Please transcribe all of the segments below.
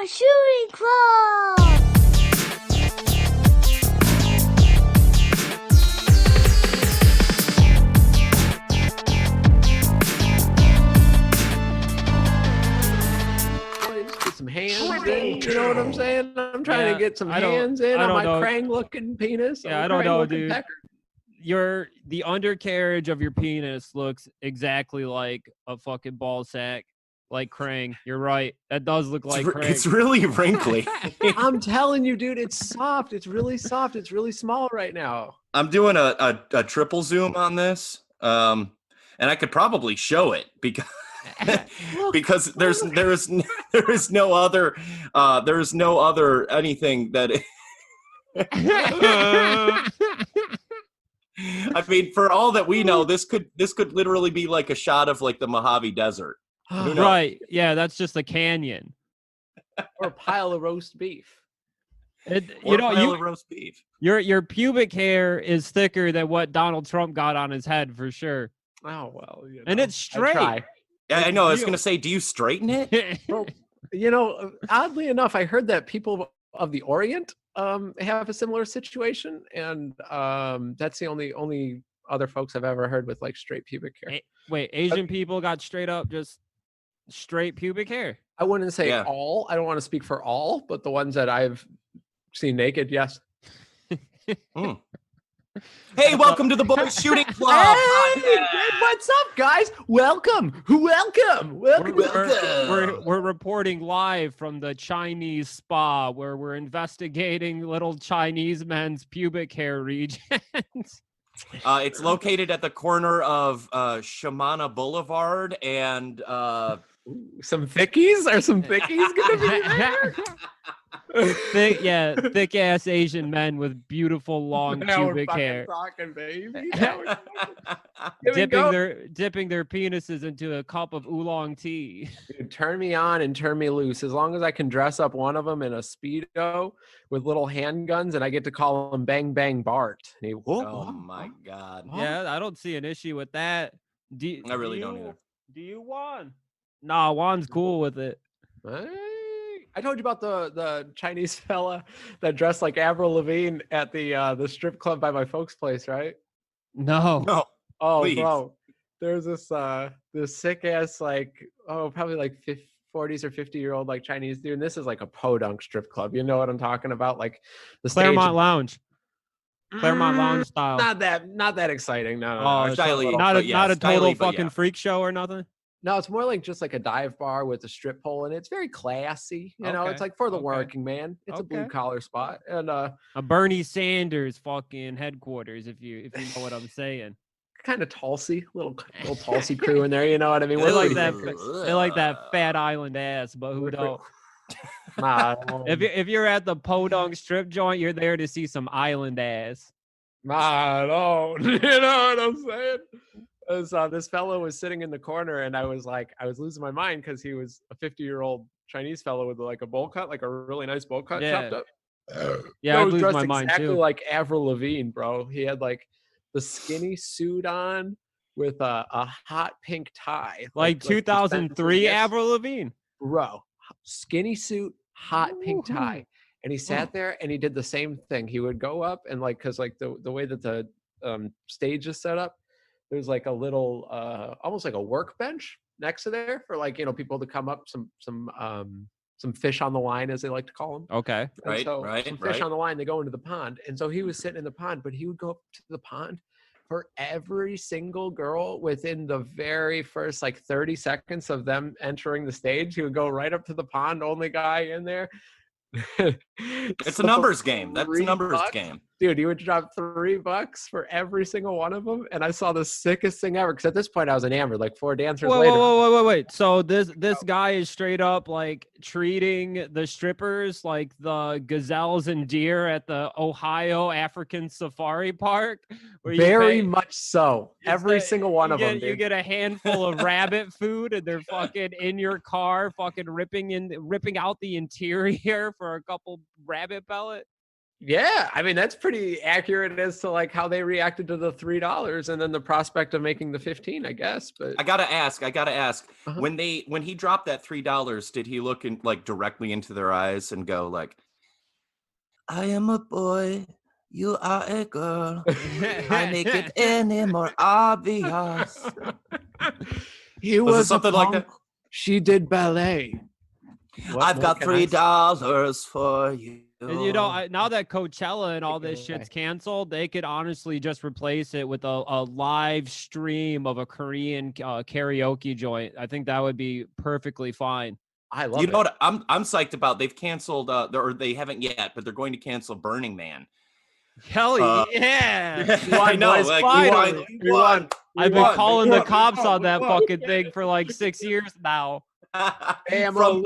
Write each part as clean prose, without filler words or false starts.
boy shooting club. Get some hands in, you know what I'm saying? I'm trying to get some hands in on my Krang-looking penis. Yeah, I don't know, dude. The undercarriage of your penis looks exactly like a fucking ball sack, like Krang. You're right. That does look like Krang. It's really wrinkly. I'm telling you, dude, it's soft. It's really soft. It's really small right now. I'm doing a triple zoom on this, and I could probably show it because because there is no other anything that. I mean, for all that we know, this could literally be like a shot of like the Mojave Desert. Right? Yeah, that's just a canyon or a pile of roast beef. Roast beef. Your pubic hair is thicker than what Donald Trump got on his head for sure. Oh well, and it's straight. Yeah, I know. I was gonna say, do you straighten it? Well, oddly enough, I heard that people of the Orient have a similar situation, and that's the only other folks I've ever heard with like straight pubic hair. Wait, Asian people got just straight pubic hair? I wouldn't say all. I don't want to speak for all, but the ones that I've seen naked, yes. Hey, welcome to the Boys Shooting Club. Hey, what's up, guys? Welcome. We're reporting live from the Chinese spa where we're investigating little Chinese men's pubic hair regions. It's located at the corner of Shamana Boulevard and some thickies. Are some thickies gonna be there? thick ass Asian men with beautiful long pubic hair. Talking, baby. dipping their penises into a cup of oolong tea. Dude, turn me on and turn me loose. As long as I can dress up one of them in a Speedo with little handguns, and I get to call him Bang Bang Bart. Oh my God! Yeah, I don't see an issue with that. I really don't either. Do you, Juan? Nah, Juan's cool with it. I told you about the Chinese fella that dressed like Avril Lavigne at the strip club by my folks' place, right? No. Oh, please. Bro, there's this sick ass probably like 40s or 50-year-old like Chinese dude. And this is like a podunk strip club. You know what I'm talking about? Like the Claremont Lounge. Claremont Lounge style. Not that exciting. No. Not a total fucking freak show or nothing. No, it's more like just like a dive bar with a strip pole, and it's very classy. You know, it's like for the working man. It's a blue collar spot, and a Bernie Sanders fucking headquarters. If you know what I'm saying. Kind of Tulsi, little Tulsi crew in there. You know what I mean? They like that fat island ass, but who don't? If you're at the Podunk strip joint, you're there to see some island ass. No, you know what I'm saying? This fellow was sitting in the corner, and I was losing my mind because he was a 50-year-old Chinese fellow with like a bowl cut, like a really nice bowl cut, chopped up. Yeah, I was dressed my mind exactly too. like Avril Lavigne, bro. He had like the skinny suit on with a hot pink tie, like 2003 Avril Lavigne, bro. Skinny suit, hot pink tie, and he sat there and he did the same thing. He would go up and because the way that the stage is set up. There's like a little, almost like a workbench next to there for people to come up, some fish on the line, as they like to call them. Okay, right. Some fish on the line. They go into the pond, and so he was sitting in the pond, but he would go up to the pond for every single girl within the very first 30 seconds of them entering the stage. He would go right up to the pond, only guy in there. It's a numbers game. That's a numbers game. Dude, you would drop $3 for every single one of them, and I saw the sickest thing ever. Because at this point, I was enamored. Like 4 dancers later. Wait. So this guy is straight up treating the strippers like the gazelles and deer at the Ohio African Safari Park. Very much so. Every single one of them. You get a handful of rabbit food, and they're fucking in your car, fucking ripping out the interior for a couple rabbit pellets. Yeah, I mean that's pretty accurate as to like how they reacted to the $3 and then the prospect of making the 15, I guess. But I gotta ask. uh-huh. When he dropped that $3, did he look in like directly into their eyes and go like, "I am a boy, you are a girl. I make it any more obvious." He Was it was a something like that? punk. She did ballet. What I've more got can I say? $3 for you. And, you know, now that Coachella and all Take it this shit's away. canceled, they could honestly just replace it with a live stream of a Korean karaoke joint. I think that would be perfectly fine. I love You it. know what I'm psyched about? They've canceled, or they haven't yet, but they're going to cancel Burning Man. Hell Uh, yeah! I know. boys, Like, finally. we won. I've We been won. calling We the won. cops on we that won. fucking thing for like 6 years now. Family.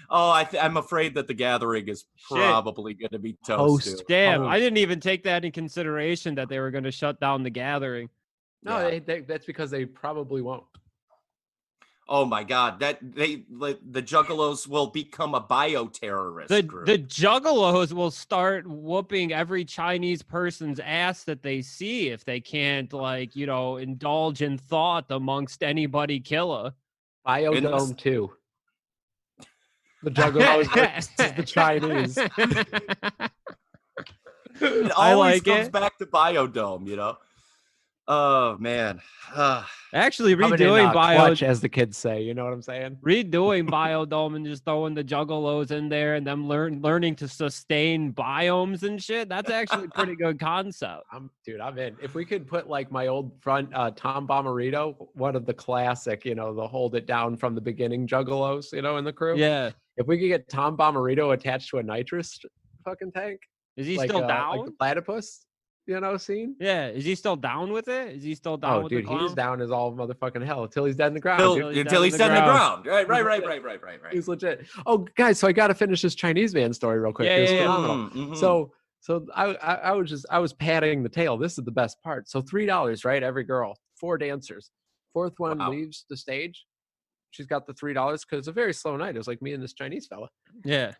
Oh, I'm afraid that the gathering is probably going to be toast. Host. Too. Damn, I Host. didn't even take that in consideration that they were going to shut down the gathering. No, Yeah. that's because they probably won't. Oh my God, the Juggalos will become a bioterrorist The group. Juggalos will start whooping every Chinese person's ass that they see if they can't, like, you know, indulge in thought amongst anybody killer. Biodome 2. The Juggalos versus the Chinese. It I always like comes it. back to Biodome, you know. Oh man. Actually, Coming redoing in, clutch, as the kids say. You know what I'm saying? redoing Biodome and just throwing the Juggalos in there and them learning to sustain biomes and shit. That's actually a pretty good concept. I'm in. If we could put like my old front Tom Bomarito, one of the classic, you know, the hold it down from the beginning Juggalos, you know, in the crew. Yeah. If we could get Tom Bomarito attached to a nitrous fucking tank, Is he like still like down? the platypus, you know, scene. Yeah. Is he still down with it? Is he still down with Dude, the clown? he's down as all motherfucking hell until he's dead in the ground. dude. Until he's dead in the ground. Right. He's legit. Oh, guys, so I got to finish this Chinese man story real quick. Yeah, It was yeah, yeah. phenomenal. Mhm. So I was padding the tail. This is the best part. So $3, right? Every girl, 4 dancers. Fourth one Wow. leaves the stage. She's got the $3 because it's a very slow night. It was like me and this Chinese fella. Yeah.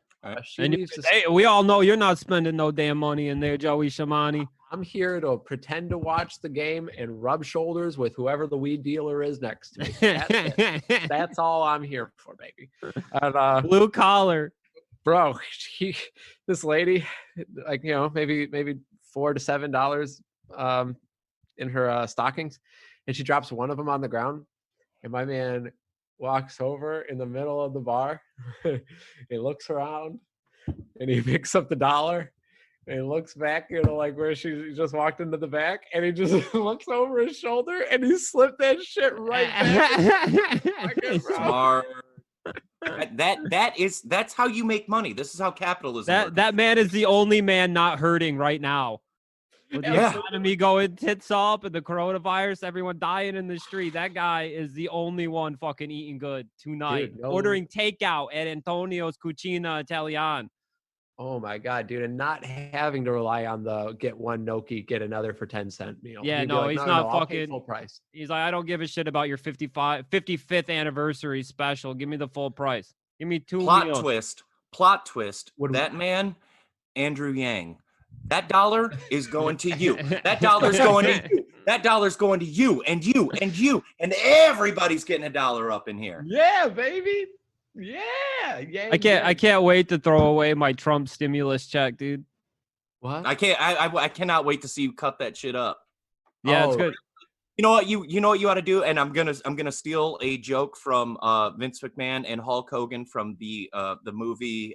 She And leaves. we all know you're not spending no damn money in there, Joey Shamani. I'm here to pretend to watch the game and rub shoulders with whoever the weed dealer is next to me. That's it. That's all I'm here for, baby. And, Blue collar. bro, this lady, like, you know, maybe $4 to $7 in her stockings, and she drops one of them on the ground, and my man walks over in the middle of the bar. He looks around and he picks up the dollar. And he looks back, you know, like where she just walked into the back, and he just looks over his shoulder and he slipped that shit right back. Smart. That's how you make money. This is how capitalism works. That man is the only man not hurting right now. With the Yeah. economy going tits up and the coronavirus, everyone dying in the street. That guy is the only one fucking eating good tonight. Dude, no. Ordering takeout at Antonio's Cucina Italian. Oh my God, dude. And not having to rely on the get one gnocchi, get another for 10-cent meal. Yeah, He'd be no, like, he's no, not I'll pay fucking full price. He's like, I don't give a shit about your 55th anniversary special. Give me the full price. Give me 2 meals. Plot twist. What do That man, Andrew Yang. That dollar is going to you. That dollar's going to you. That dollar's going to you and you and you. And everybody's getting a dollar up in here. Yeah, baby. Yeah. I can't wait to throw away my Trump stimulus check, dude. What? I cannot wait to see you cut that shit up. Yeah, it's Oh, good. You know what you ought to do, and I'm gonna steal a joke from Vince McMahon and Hulk Hogan from the movie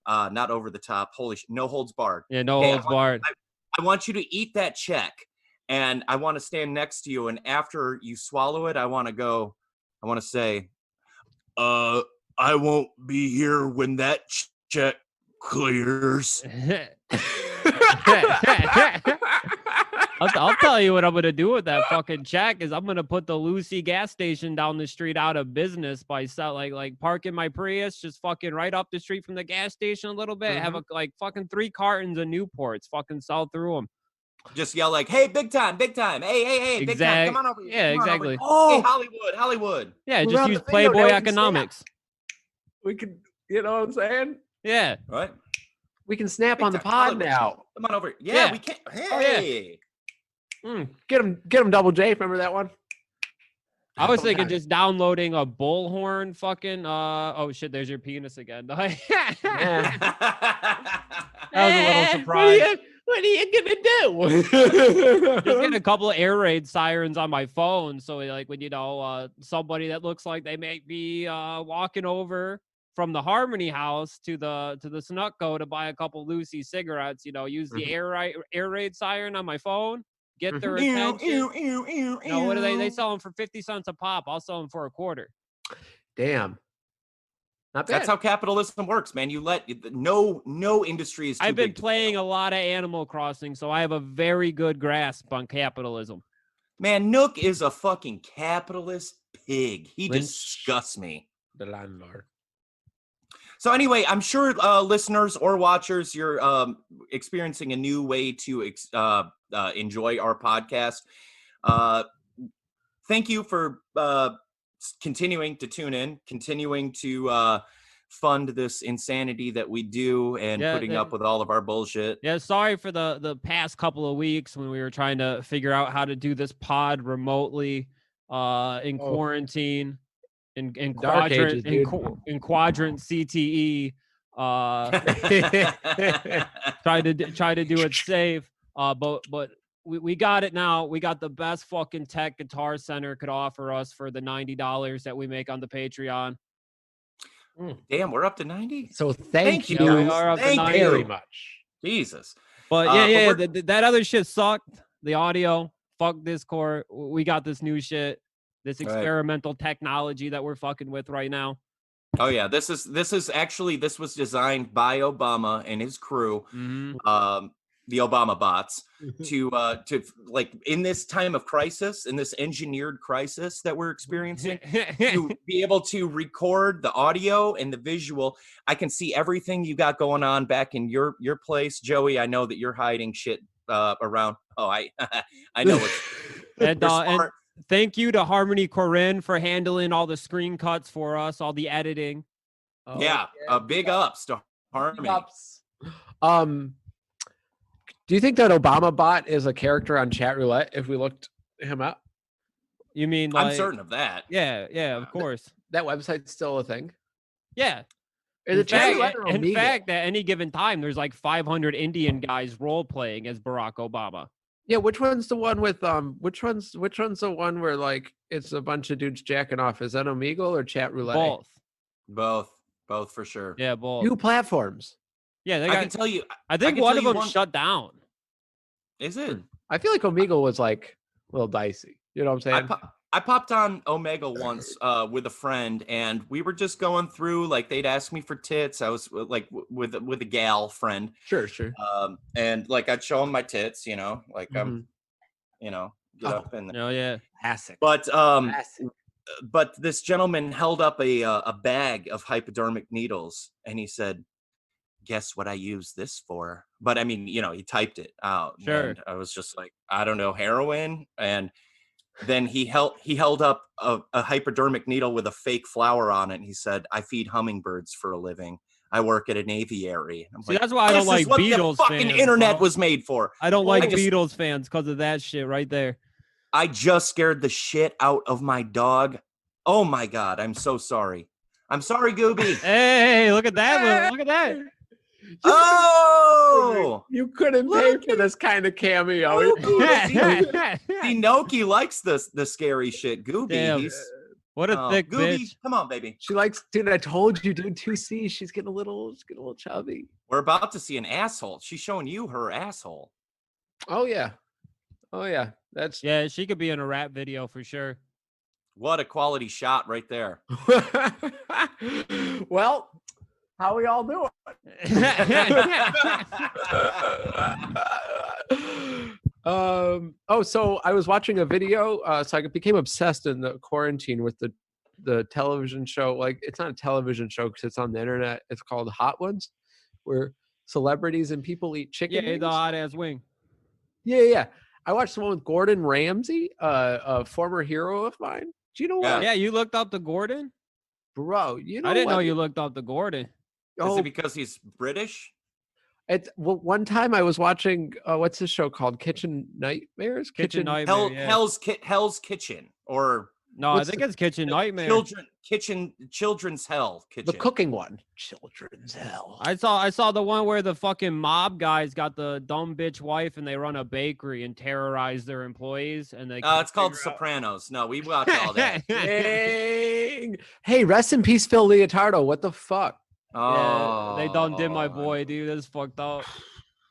not Over the Top. No Holds Barred. Yeah, no Hey, holds barred. I want you to eat that check, and I want to stand next to you, and after you swallow it, I want to say, I won't be here when that check clears. I'll tell you what I'm gonna do with that fucking check is I'm gonna put the Lucy gas station down the street out of business by like parking my Prius just fucking right up the street from the gas station a little bit. Have like fucking 3 cartons of Newports, fucking sell through them. Just yell like, "Hey, big time! Hey, big time! Come on over here! Yeah, Come on over exactly. here. Oh, Hey, Hollywood! Yeah, We're just on use the video Playboy now, we can say economics. we could, you know what I'm saying? Yeah. Right? We can snap Big on the time. pod Tyler, now. Come on over. Yeah, Yeah. we can. Oh, yeah. Hey. Get him, Double J. Remember that one? I was thinking Sometimes. just downloading a bullhorn fucking oh shit, there's your penis again. That was a little surprise. What are you gonna do? Just getting a couple of air raid sirens on my phone. So like when somebody that looks like they may be walking over from the Harmony House to the Snucko to buy a couple Lucy cigarettes, use the air raid siren on my phone, get their attention. What do they sell them for 50 cents a pop? I'll sell them for $0.25. Damn. Not bad. That's how capitalism works, man. You let no industry is too I've been big to playing fail. a lot of Animal Crossing, so I have a very good grasp on capitalism. Man, Nook is a fucking capitalist pig. He Lynch. disgusts me. The landlord. So anyway, I'm sure listeners or watchers, you're experiencing a new way to enjoy our podcast. Thank you for continuing to tune in, continuing to fund this insanity that we do, and putting up with all of our bullshit. Yeah, sorry for the past couple of weeks when we were trying to figure out how to do this pod remotely in quarantine. In Dark quadrant ages, dude. in quadrant CTE, try to do it safe. But we got it now. We got the best fucking tech Guitar Center could offer us for the $90 that we make on the Patreon. Damn, we're up to 90. So thank you guys. We are up to Thank 90. you very much. Jesus. But but that other shit sucked. The audio, fuck Discord. We got this new shit. This experimental technology that we're fucking with right now. Oh yeah, this was designed by Obama and his crew, the Obama bots, to like in this time of crisis, in this engineered crisis that we're experiencing, to be able to record the audio and the visual. I can see everything you got going on back in your place, Joey. I know that you're hiding shit around. Oh, I know it's and thank you to Harmony Corinne for handling all the screen cuts for us, all the editing. Big ups to Harmony. Do you think that Obama bot is a character on Chat Roulette if we looked him up? You mean like, I'm certain of that. Yeah, of course. That website's still a thing? Yeah. Is it Chat Roulette or In Omegle? fact, at any given time, there's like 500 Indian guys role playing as Barack Obama. Yeah, which one's the one with which one's the one where like it's a bunch of dudes jacking off? Is that Omegle or Chat Roulette? Both for sure. Yeah, both. New platforms. Yeah, I can tell you. I think one of them shut down. Is it? I feel like Omegle was like a little dicey. You know what I'm saying? I popped on Omega once with a friend, and we were just going through. Like they'd ask me for tits. I was like with a gal friend. Sure. And like I'd show them my tits. Like I'm, get up in there. Oh yeah, classic. But this gentleman held up a bag of hypodermic needles, and he said, "Guess what I use this for?" But I mean, he typed it out. Sure. And I was just like, I don't know, heroin. And then he held up a hypodermic needle with a fake flower on it, and he said, "I feed hummingbirds for a living. I work at an aviary." I'm like, that's why I don't like what Beatles the fucking fans, internet bro. was made for. I don't like Beatles fans because of that shit right there. I just scared the shit out of my dog. Oh my God, I'm so sorry. I'm sorry, Gooby. Hey, look at that. Look at that. Oh, you couldn't pay for this kind of cameo. See, Noki likes the scary shit. Gooby, Damn. What a thick Gooby, bitch. come on, baby. She likes, dude. I told you, dude. 2C. She's getting a little chubby. We're about to see an asshole. She's showing you her asshole. Oh yeah. Yeah, she could be in a rap video for sure. What a quality shot right there. Well, how we all doing? So I was watching a video. So I became obsessed in the quarantine with the television show. Like, it's not a television show because it's on the internet. It's called Hot Ones, where celebrities and people eat chicken. Yeah, the hot ass wing. Yeah. I watched the one with Gordon Ramsay, a former hero of mine. Do you know what? Yeah, you looked up to Gordon? Bro, you know I didn't what? know you looked up to Gordon. Is it because he's British? One time I was watching what's this show called? Kitchen Nightmares. Kitchen Nightmare. Hell's Kitchen, or No, I what's think the- it's Kitchen Nightmare. Children's Hell Kitchen. The cooking one. Children's Hell. I saw the one where the fucking mob guys got the dumb bitch wife and they run a bakery and terrorize their employees and they. It's called Sopranos. No, we watch all that. Dang. Hey, rest in peace, Phil Leotardo. What the fuck? Oh, Yeah, they done did my boy, dude. That's fucked up.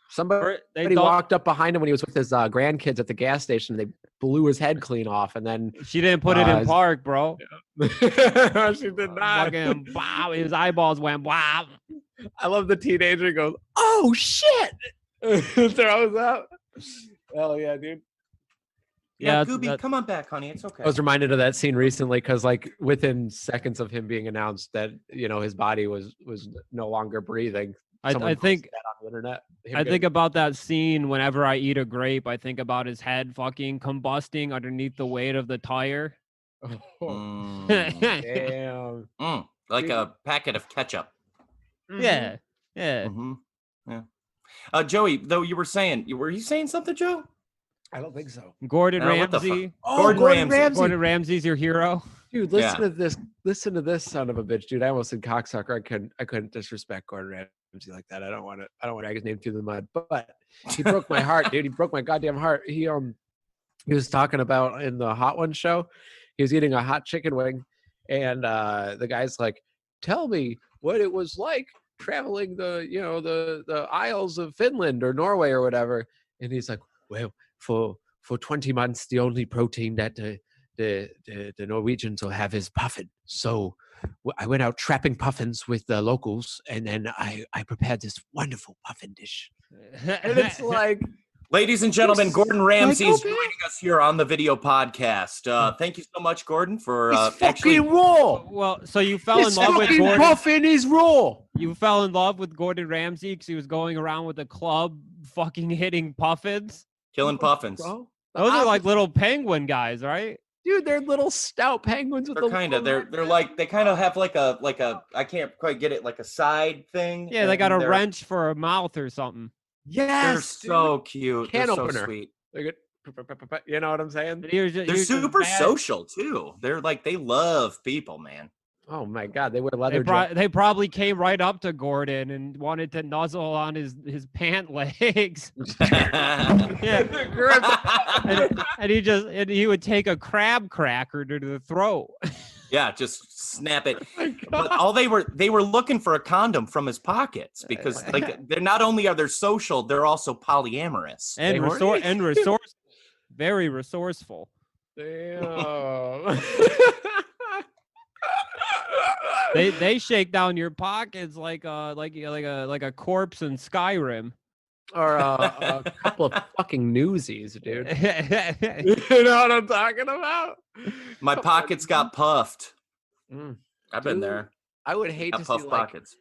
Somebody walked up behind him when he was with his grandkids at the gas station. They blew his head clean off, and then She didn't put it in park, bro. she did not. Fucking wow, his eyeballs went wow. I love the teenager who goes, "Oh shit!" Throws up. Hell yeah, dude. Yeah, Gooby, come on back, honey. It's okay. I was reminded of that scene recently because, like, within seconds of him being announced that his body was no longer breathing. I think that on the internet. I think about that scene whenever I eat a grape. I think about his head fucking combusting underneath the weight of the tire. Damn. Like a packet of ketchup. Yeah, yeah. Yeah. Joey, though, were you saying something, Joe? I don't think so. Gordon what the Ramsay. Gordon Ramsay. Gordon Ramsay's your hero. Dude, listen to this. Listen to this son of a bitch, dude. I almost said cocksucker. I couldn't disrespect Gordon Ramsay like that. I don't want to drag his name through the mud. But he broke my heart, dude. He broke my goddamn heart. He was talking about in the Hot Ones show. He was eating a hot chicken wing, and the guy's like, "Tell me what it was like traveling the Isles of Finland or Norway or whatever." And he's like, "Well, for 20 months, the only protein that the Norwegians will have is puffin. So I went out trapping puffins with the locals, and then I prepared this wonderful puffin dish." And it's like, ladies and gentlemen, Gordon Ramsay is okay. joining us here on the video podcast. Thank you so much, Gordon, for it's actually fucking raw. Well, so you fell in This love with fucking Gordon. puffin is raw. You fell in love with Gordon Ramsay because he was going around with a club, fucking hitting puffins. killing puffins. Bro. Those are like little penguin guys, right? Dude, they're little stout penguins with They're the kind of they're like they kind of have like a I can't quite get it, like a side thing. Yeah, they got a and they're- wrench for a mouth or something. They're yes, so cute. Can They're so opener. sweet. dude. You know what I'm saying? And he was just, They're he was just super mad. social too. They're like they love people, man. Oh my god, they wear They, leather jackets. they probably came right up to Gordon and wanted to nuzzle on his pant legs. Yeah. And he would take a crab cracker to the throat. Yeah, just snap it. Oh But all they were looking for a condom from his pockets because like they're not only are they social, they're also polyamorous. And horny? resourceful. Very resourceful. Damn. They shake down your pockets like a corpse in Skyrim. Or a couple of fucking newsies, dude. You know what I'm talking about? My pockets got puffed. Mm. I've been Dude, there. I would hate Got to puff see like pockets.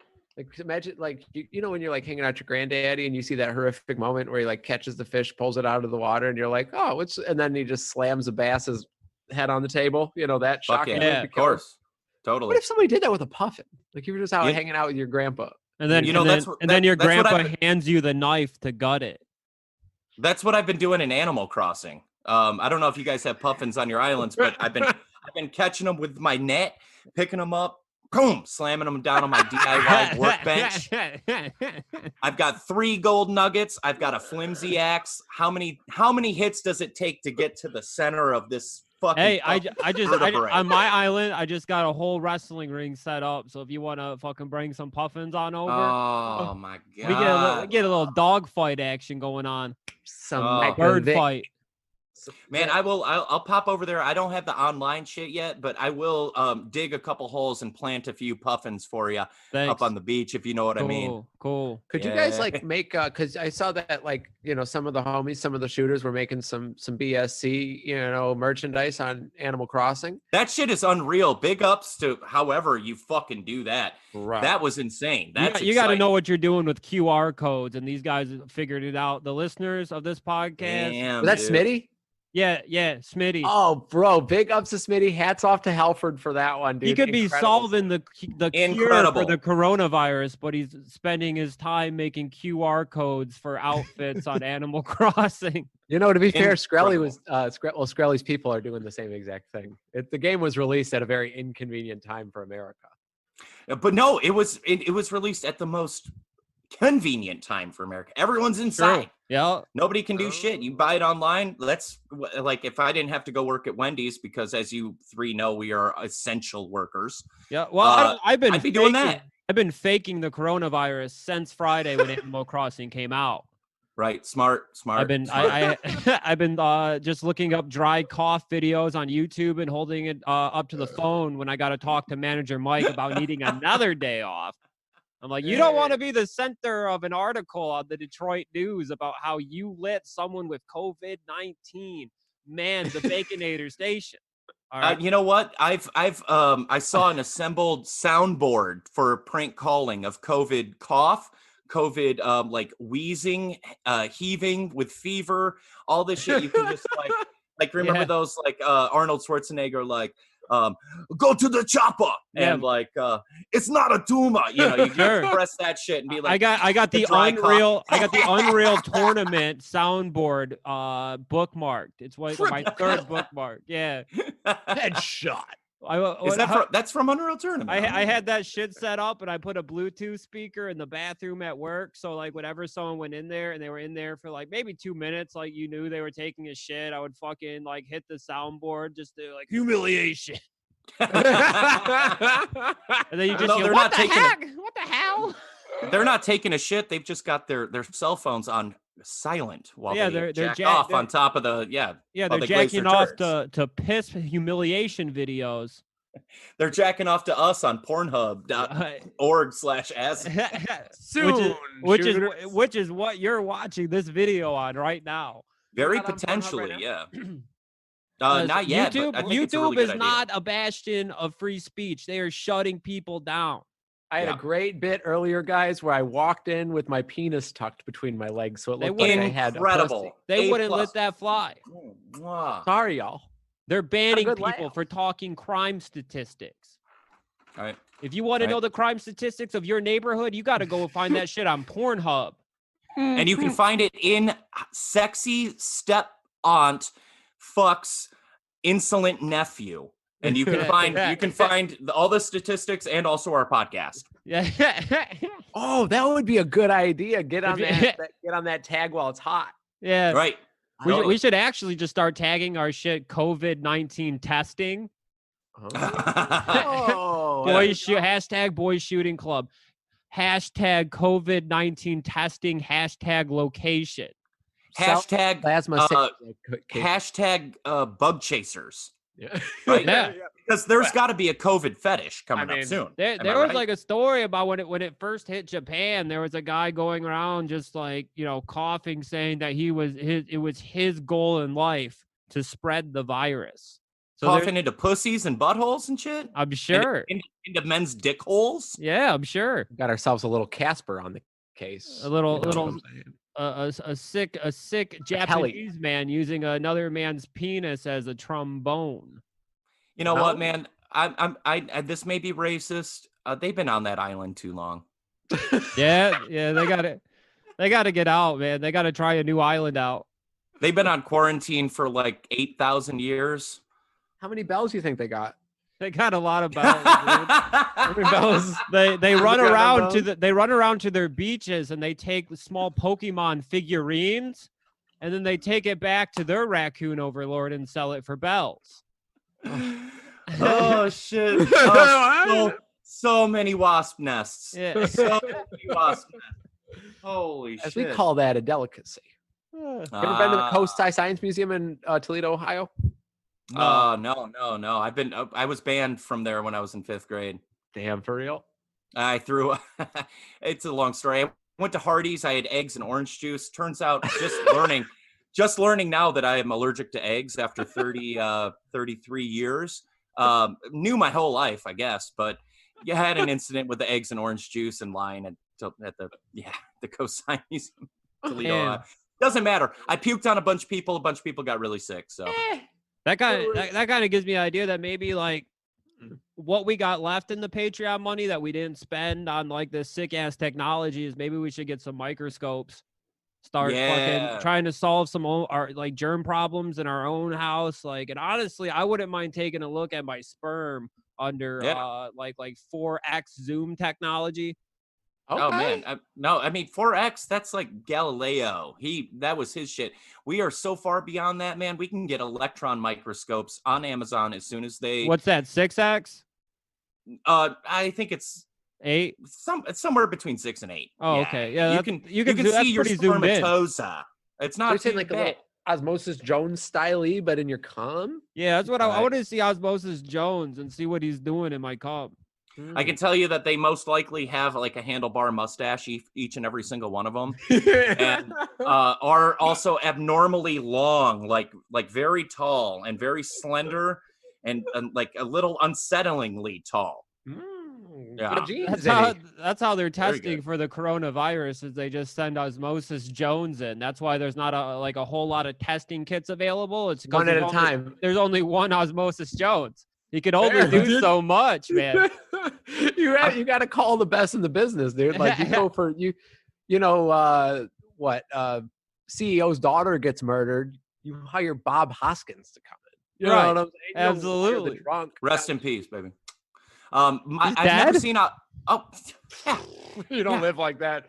imagine like you know when you're like hanging out with your granddaddy and you see that horrific moment where he like catches the fish, pulls it out of the water, and you're like, oh, what's and then he just slams the bass's head on the table. You know that Fuck shocking. yeah, movie of killer. course. Totally. What if somebody did that with a puffin? Like you were just out Yeah. hanging out with your grandpa. And then You know, and that's then, what- and then your that's what grandpa I've hands you the knife to gut it. That's what I've been doing in Animal Crossing. I don't know if you guys have puffins on your islands, but I've been catching them with my net, picking them up, boom, slamming them down on my DIY workbench. I've got 3 gold nuggets. I've got a flimsy axe. How many hits does it take to get to the center of this fucking? Hey, vertebrae? on my island, I just got a whole wrestling ring set up. So if you want to fucking bring some puffins on over, Oh my god! we get a little dog fight action going on. Some Oh. Bird Vic- fight. Man, I'll pop over there. I don't have the online shit yet, but I will dig a couple holes and plant a few puffins for you Thanks. up on the beach, if you know what I mean. Cool. Could you guys Yeah. like make because I saw that like some of the homies, some of the shooters were making some BSC merchandise on Animal Crossing. That shit is unreal. Big ups to however you fucking do that. Right. That was insane. That's You got to exciting. know what you're doing with QR codes, and these guys figured it out. The listeners of this podcast, Damn, Was that dude. Smitty? Yeah, Smitty. Oh, bro, big ups to Smitty. Hats off to Halford for that one, dude. He could be Incredible. solving the cure Incredible. for the coronavirus, but he's spending his time making QR codes for outfits on Animal Crossing. You know, to be fair, Skrelly Incredible. was Skrelly's people are doing the same exact thing. The game was released at a very inconvenient time for America. But no, it was released at the most convenient time for America. Everyone's inside. Yeah. Nobody can do shit. You buy it online. Like if I didn't have to go work at Wendy's, because as you three know, we are essential workers. Yeah. Well, I'd be doing that. I've been faking the coronavirus since Friday when Animal Crossing came out. Right. Smart. I've been I've been just looking up dry cough videos on YouTube and holding it up to the phone when I got to talk to manager Mike about needing another day off. I'm like, you don't want to be the center of an article on the Detroit News about how you let someone with COVID-19 man the Baconator station. All right. You know what? I saw an assembled soundboard for prank calling of COVID cough, COVID like wheezing, heaving with fever, all this shit. You can just like remember those like Arnold Schwarzenegger like go to the chopper and like it's not a tumor. You know, you can press that shit and be like, I got the Unreal Tournament soundboard bookmarked. It's my third bookmark. Yeah. Headshot. That's from Unreal Tournament? I had that shit set up and I put a Bluetooth speaker in the bathroom at work. So like whenever someone went in there and they were in there for like maybe 2 minutes, like you knew they were taking a shit, I would fucking like hit the soundboard just to like humiliation. And then you just they're what not the taking heck? What the hell? They're not taking a shit. They've just got their cell phones on silent while they're jack off on top of the they're jacking off to piss humiliation videos. They're jacking off to us on Pornhub.org/as Soon, which is what you're watching this video on right now. Very Not on potentially, Pornhub right yeah. Not yet. YouTube, but I think it's a YouTube really good is idea. not a bastion of free speech. They are shutting people down. I had a great bit earlier, guys, where I walked in with my penis tucked between my legs, so it looked like I had a pussy. Incredible. They wouldn't let that fly. Sorry, y'all. They're banning good people laugh. for talking crime statistics. All right. If you want to know the crime statistics of your neighborhood, you got to go find that shit on Pornhub. And you can find it in sexy step aunt fucks insolent nephew. And you can find all the statistics and also our podcast. Yeah. Oh, that would be a good idea. Get on that tag while it's hot. Yeah. Right. We should actually just start tagging our shit COVID-19 testing. Oh. Hashtag boys shooting club. Hashtag COVID-19 testing. Hashtag location. Hashtag plasma. Hashtag bug chasers. Yeah. Right? Yeah. Because there's got to be a COVID fetish coming up soon. There was like a story about when it first hit Japan. There was a guy going around just like, coughing, saying that it was his goal in life to spread the virus. So coughing into pussies and buttholes and shit. I'm sure into men's dick holes. Yeah, I'm sure. Got ourselves a little Casper on the case. A sick Japanese man using another man's penis as a trombone. You know what, man? I this may be racist. They've been on that island too long. Yeah, they got it. They got to get out, man. They got to try a new island out. They've been on quarantine for like 8,000 years. How many bells do you think they got? They got a lot of bells. How many bells? They run around to their beaches and they take small Pokemon figurines, and then they take it back to their raccoon overlord and sell it for bells. Oh shit! Oh, so many wasp nests. Yeah. So many wasp nests. Holy shit! As we call that a delicacy. You ever been to the Coast High Science Museum in Toledo, Ohio? No. I was banned from there when I was in 5th grade. Damn, for real? I threw. It's a long story. I went to Hardee's. I had eggs and orange juice. Turns out, just learning now that I am allergic to eggs after 33 years. Knew my whole life, I guess, but you had an incident with the eggs and orange juice in line at the Coast Science Museum, Toledo. Doesn't matter. I puked on a bunch of people. A bunch of people got really sick. So That kind of gives me an idea that maybe like what we got left in the Patreon money that we didn't spend on like this sick ass technology is maybe we should get some microscopes. Start fucking trying to solve some our like germ problems in our own house. Like, and honestly, I wouldn't mind taking a look at my sperm under like 4X Zoom technology. Okay. Oh man, no, I mean 4X. That's like Galileo. That was his shit. We are so far beyond that, man. We can get electron microscopes on Amazon as soon as they. What's that? 6X? I think it's 8. It's somewhere between 6 and 8. Oh, yeah. okay. Yeah, you can see your spermatoza. It's So not you're saying too like a bad. little Osmosis Jones style-y, but in your cum? Yeah, that's what I Right. want to see Osmosis Jones and see what he's doing in my cup. I can tell you that they most likely have like a handlebar mustache, each and every single one of them, and are also abnormally long, like very tall and very slender, and like a little unsettlingly tall. Yeah. Good genes, That's how they're Very testing good. for the coronavirus. Is they just send Osmosis Jones in. That's why there's not a whole lot of testing kits available. It's 'cause one at a there's time. There's only one Osmosis Jones. He could only Fair, do dude. so much, man. you got to call the best in the business, dude. Like you go for CEO's daughter gets murdered, you hire Bob Hoskins to come in. You know Right. what I'm saying? You don't hire Absolutely. the drunk. Rest in peace, baby. He's I've never dead? seen a. Oh, yeah. You don't live like that.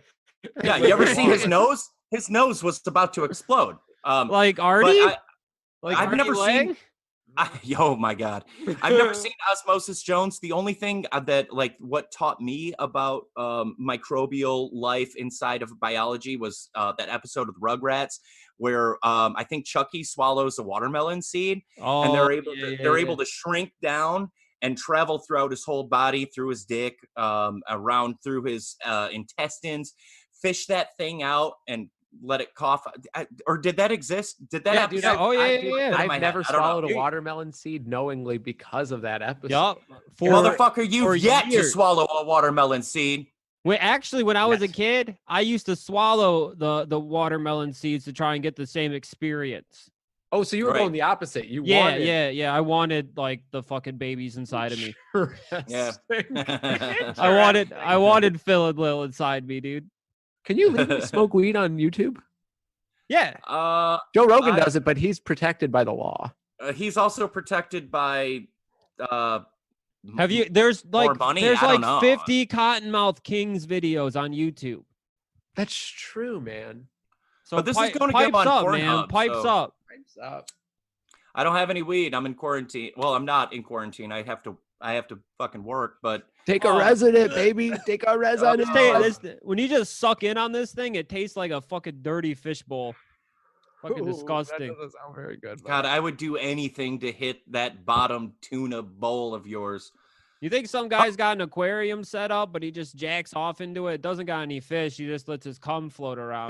Yeah, you ever see his nose? His nose was about to explode. Like Artie? Like Artie never Lang? seen. Oh my God, I've never seen Osmosis Jones. The only thing that like what taught me about microbial life inside of biology was that episode of Rugrats where I think Chucky swallows a watermelon seed, and they're able to shrink down and travel throughout his whole body, through his dick, around through his intestines, fish that thing out and let it cough. Or did that exist? Did that episode? Yeah. I've never swallowed a watermelon seed knowingly because of that episode. Yup. Motherfucker, you've yet to years. swallow a watermelon seed. When I was a kid, I used to swallow the watermelon seeds to try and get the same experience. Oh, so you were Right. going the opposite. You Yeah, wanted I wanted like the fucking babies inside of me. Yeah. I wanted Phil and Lil inside me, dude. Can you legally smoke weed on YouTube? Yeah. Joe Rogan does it, but he's protected by the law. He's also protected by. Have you? There's like money? there's I don't like know. 50 Cottonmouth Kings videos on YouTube. That's true, man. So But this is gonna pipes go on up, Pornhub, man. Pipes so- up. Pipes up. I don't have any weed. I'm in quarantine. Well, I'm not in quarantine. I have to fucking work. But Take a resident, baby. Take a resident. When you just suck in on this thing, it tastes like a fucking dirty fishbowl. Fucking disgusting. That doesn't sound very good. God, I would do anything to hit that bottom tuna bowl of yours. You think some guy's got an aquarium set up, but he just jacks off into it? Doesn't got any fish. He just lets his cum float around.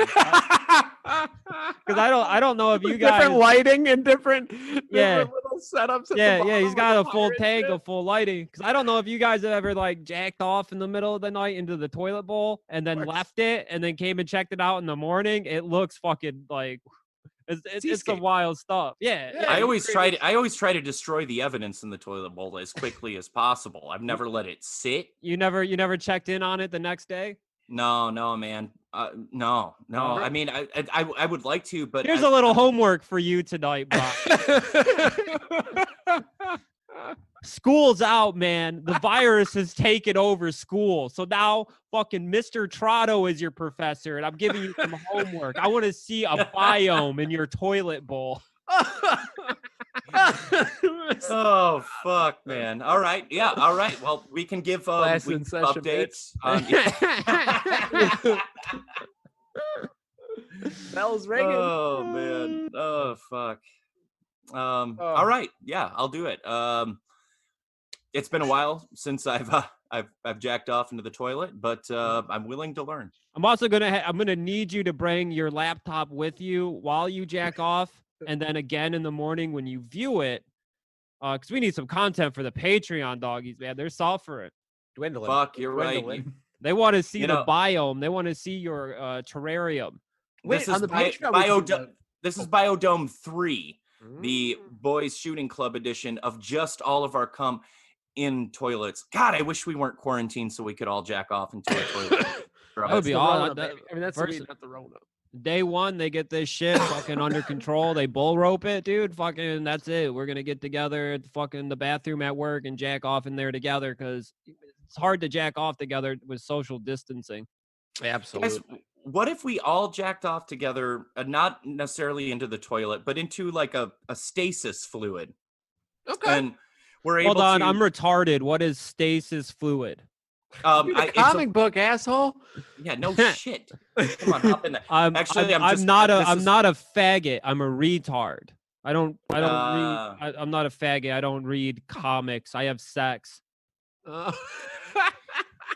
Because I don't know if you guys different lighting and different Yeah. little setups. At Yeah, the yeah, he's bottom got with a the full fire tank and of full lighting. Because I don't know if you guys have ever like jacked off in the middle of the night into the toilet bowl and then left it and then came and checked it out in the morning. It looks fucking like it's some Seascape. wild stuff. Yeah. I always try to destroy the evidence in the toilet bowl as quickly as possible. I've never let it sit. You never checked in on it the next day? No, man. No. I mean, I would like to, but Here's a little homework for you tonight, Brock. School's out, man. The virus has taken over school. So now fucking Mr. Trotto is your professor, and I'm giving you some homework. I want to see a biome in your toilet bowl. Oh fuck, man! All right, yeah, all right. Well, we can give Class we in can session, updates. Bell's ringing. Oh man! Oh fuck. All right, yeah, I'll do it. It's been a while since I've jacked off into the toilet, but I'm willing to learn. I'm also gonna need you to bring your laptop with you while you jack off, and then again in the morning when you view it, because we need some content for the Patreon doggies, man. They're soft for it. Dwindling. Fuck, you're right. Dwindling. They want to see You the know- biome. They want to see your terrarium. Wait, This on is the Patreon, we can do that. This is Biodome 3, the Mm. boys shooting club edition of just all of our cum in toilets. God, I wish we weren't quarantined so we could all jack off into a toilet. That would That's be the all. Rona, baby. I mean, that's the first- weed, not the Rona. Day one, they get this shit fucking under control. They bull rope it, dude. Fucking, that's it. We're gonna get together at fucking the bathroom at work and jack off in there together because it's hard to jack off together with social distancing. Absolutely. Guys, what if we all jacked off together, not necessarily into the toilet, but into like a stasis fluid? Okay. And we're able Hold on, to. I'm retarded. What is stasis fluid? Dude, a comic book, asshole. Yeah, no shit. Come on, hop in there. I'm Actually, I'm not a faggot. I'm a retard. I don't read. I'm not a faggot. I don't read comics. I have sex.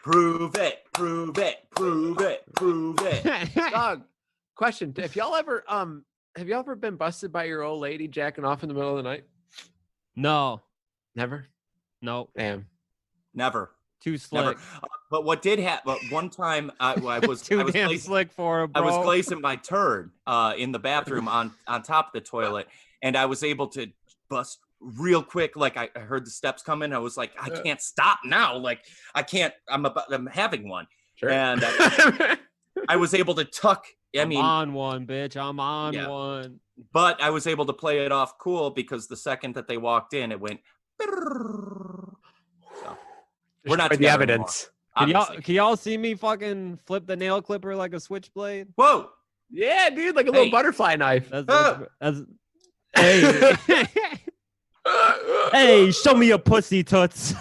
Prove it, prove it, prove it, prove it. Dog, question: have y'all ever been busted by your old lady jacking off in the middle of the night? No, Never. no, Damn. Never. too Never. slick. But what did happen? But one time I was Too I was damn placing, slick for a bro. I was glazing my turd in the bathroom on top of the toilet, and I was able to bust real quick. Like I heard the steps coming. I was like, I can't stop now. Like I can't. I'm having one, Sure. and I was able to tuck. I'm on one, bitch. I'm on Yeah. one. But I was able to play it off cool because the second that they walked in, it went. So, we're not the together evidence. anymore, Can y'all see me fucking flip the nail clipper like a switchblade? Whoa! Yeah, dude, like a little butterfly knife. That's hey. Hey, show me your pussy toots.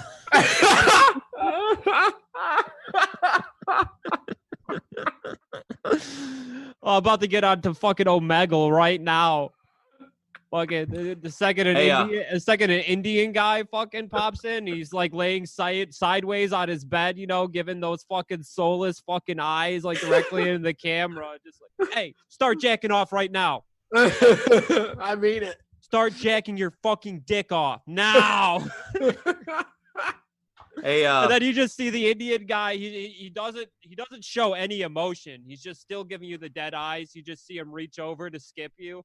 Oh, about to get on to fucking Omegle right now. Fucking the second an Indian guy fucking pops in, he's like laying sideways on his bed, you know, giving those fucking soulless fucking eyes like directly in the camera, just like, hey, start jacking off right now. I mean it. Start jacking your fucking dick off now. Hey, And then you just see the Indian guy. He doesn't show any emotion. He's just still giving you the dead eyes. You just see him reach over to skip you.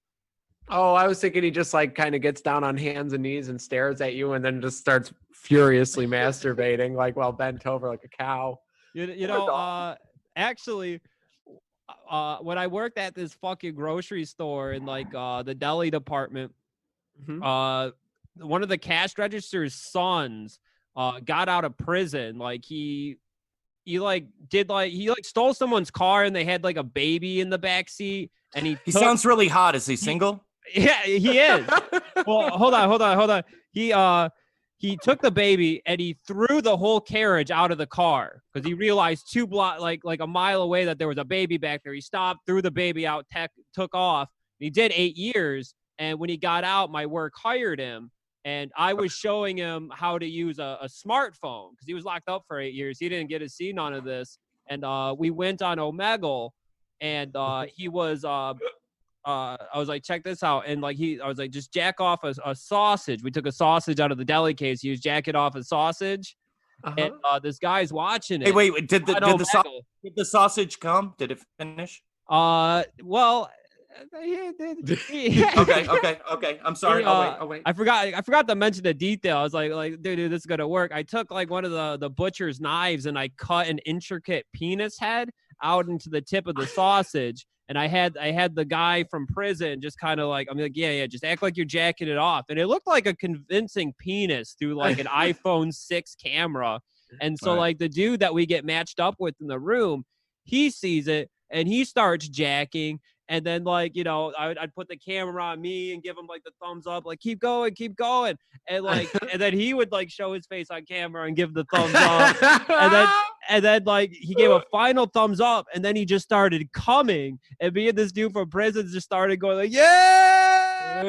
Oh, I was thinking he just like kind of gets down on hands and knees and stares at you and then just starts furiously masturbating like while bent over like a cow. You know, actually, when I worked at this fucking grocery store in like the deli department, one of the cash register's sons got out of prison. Like he stole someone's car and they had like a baby in the back seat, and he sounds really hot. Is he single? Yeah, he is. Well, hold on. He took the baby and he threw the whole carriage out of the car because he realized like a mile away that there was a baby back there. He stopped, threw the baby out, took off. He did 8 years, and when he got out, my work hired him, and I was showing him how to use a smartphone because he was locked up for 8 years. He didn't get to see none of this, and we went on Omegle, and he was. I was like, check this out. And like I was like, just jack off a sausage. We took a sausage out of the deli case. He was jacking off a sausage. And this guy's watching it. Hey, wait, did the sausage come? Did it finish? Well, okay. I'm sorry. I'll wait. I forgot to mention the detail. I was like, dude, this is gonna work. I took like one of the butcher's knives and I cut an intricate penis head out into the tip of the sausage. And I had the guy from prison just kind of like, I'm like, yeah, just act like you're jacking it off. And it looked like a convincing penis through like an iPhone 6 camera. And so like the dude that we get matched up with in the room, he sees it and he starts jacking. And then like, you know, I'd put the camera on me and give him like the thumbs up, like keep going. And like, and then he would like show his face on camera and give the thumbs up. And then like he gave a final thumbs up and then he just started coming, and me and this dude from prison just started going like, yeah.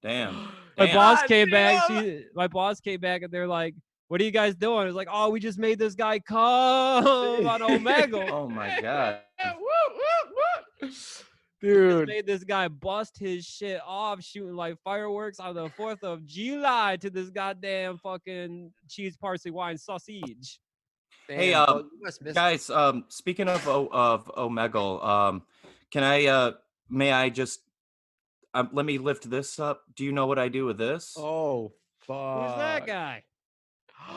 Damn. My boss came back and they're like, what are you guys doing? I was like, oh, we just made this guy come on Omegle. Oh my God. Dude, made this guy bust his shit off shooting like fireworks on the 4th of July to this goddamn fucking cheese parsley wine sausage. Hey, guys, speaking of Omegle, Can I? May I just? Let me lift this up. Do you know what I do with this? Oh, fuck. Who's that guy?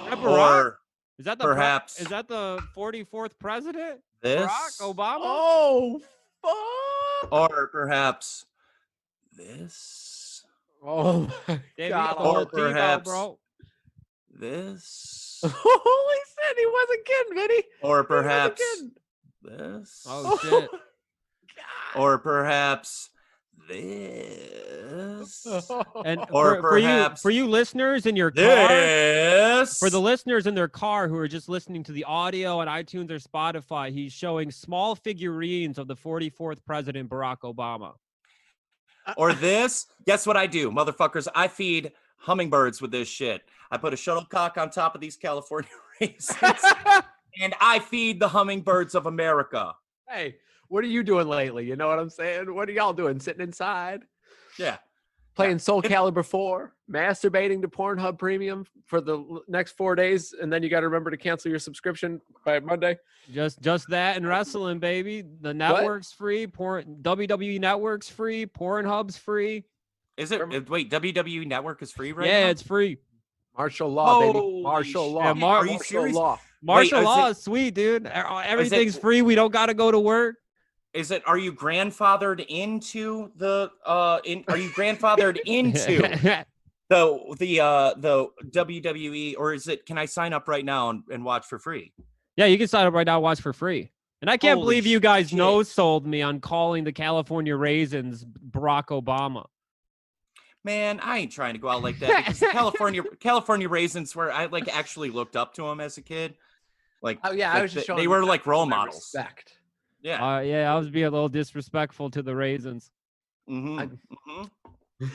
Is that Barack? Or Is that the perhaps is that the 44th president? this? Barack Obama? Oh, fuck. Or perhaps this? Oh, my Davey, God. get the whole Or team out, perhaps bro. this? Holy shit, he wasn't kidding, Vinny. Or He wasn't perhaps kidding. this? Oh shit. God. Or perhaps this? And Or for you listeners in your car, this? for the listeners in their car who are just listening to the audio on iTunes or Spotify, he's showing small figurines of the 44th president Barack Obama. Or this? Guess what I do, motherfuckers? I feed hummingbirds with this shit. I put a shuttlecock on top of these California raisins, and I feed the hummingbirds of America. Hey, what are you doing lately? You know what I'm saying? What are y'all doing? Sitting inside? Yeah. Playing Soul Calibur 4, masturbating to Pornhub Premium for the next 4 days, and then you got to remember to cancel your subscription by Monday. Just that and wrestling, baby. The network's free. WWE Network's free. Pornhub's free. Is it? Wait, WWE Network is free right now? Yeah, it's free. Martial law, baby. Holy Martial law. Yeah, Are you Martial serious? law. Martial Wait, is law it- is sweet, dude. Everything's free. We don't got to go to work. Is it? Are you grandfathered into the? Are you grandfathered into the WWE, or is it? Can I sign up right now and watch for free? Yeah, you can sign up right now and watch for free. And I can't Holy believe you guys shit. no-sold me on calling the California Raisins Barack Obama. Man, I ain't trying to go out like that because California raisins were I like actually looked up to them as a kid. Like, Oh yeah, I was just showing they were like role my models. Respect. Yeah. Yeah, I was being a little disrespectful to the Raisins.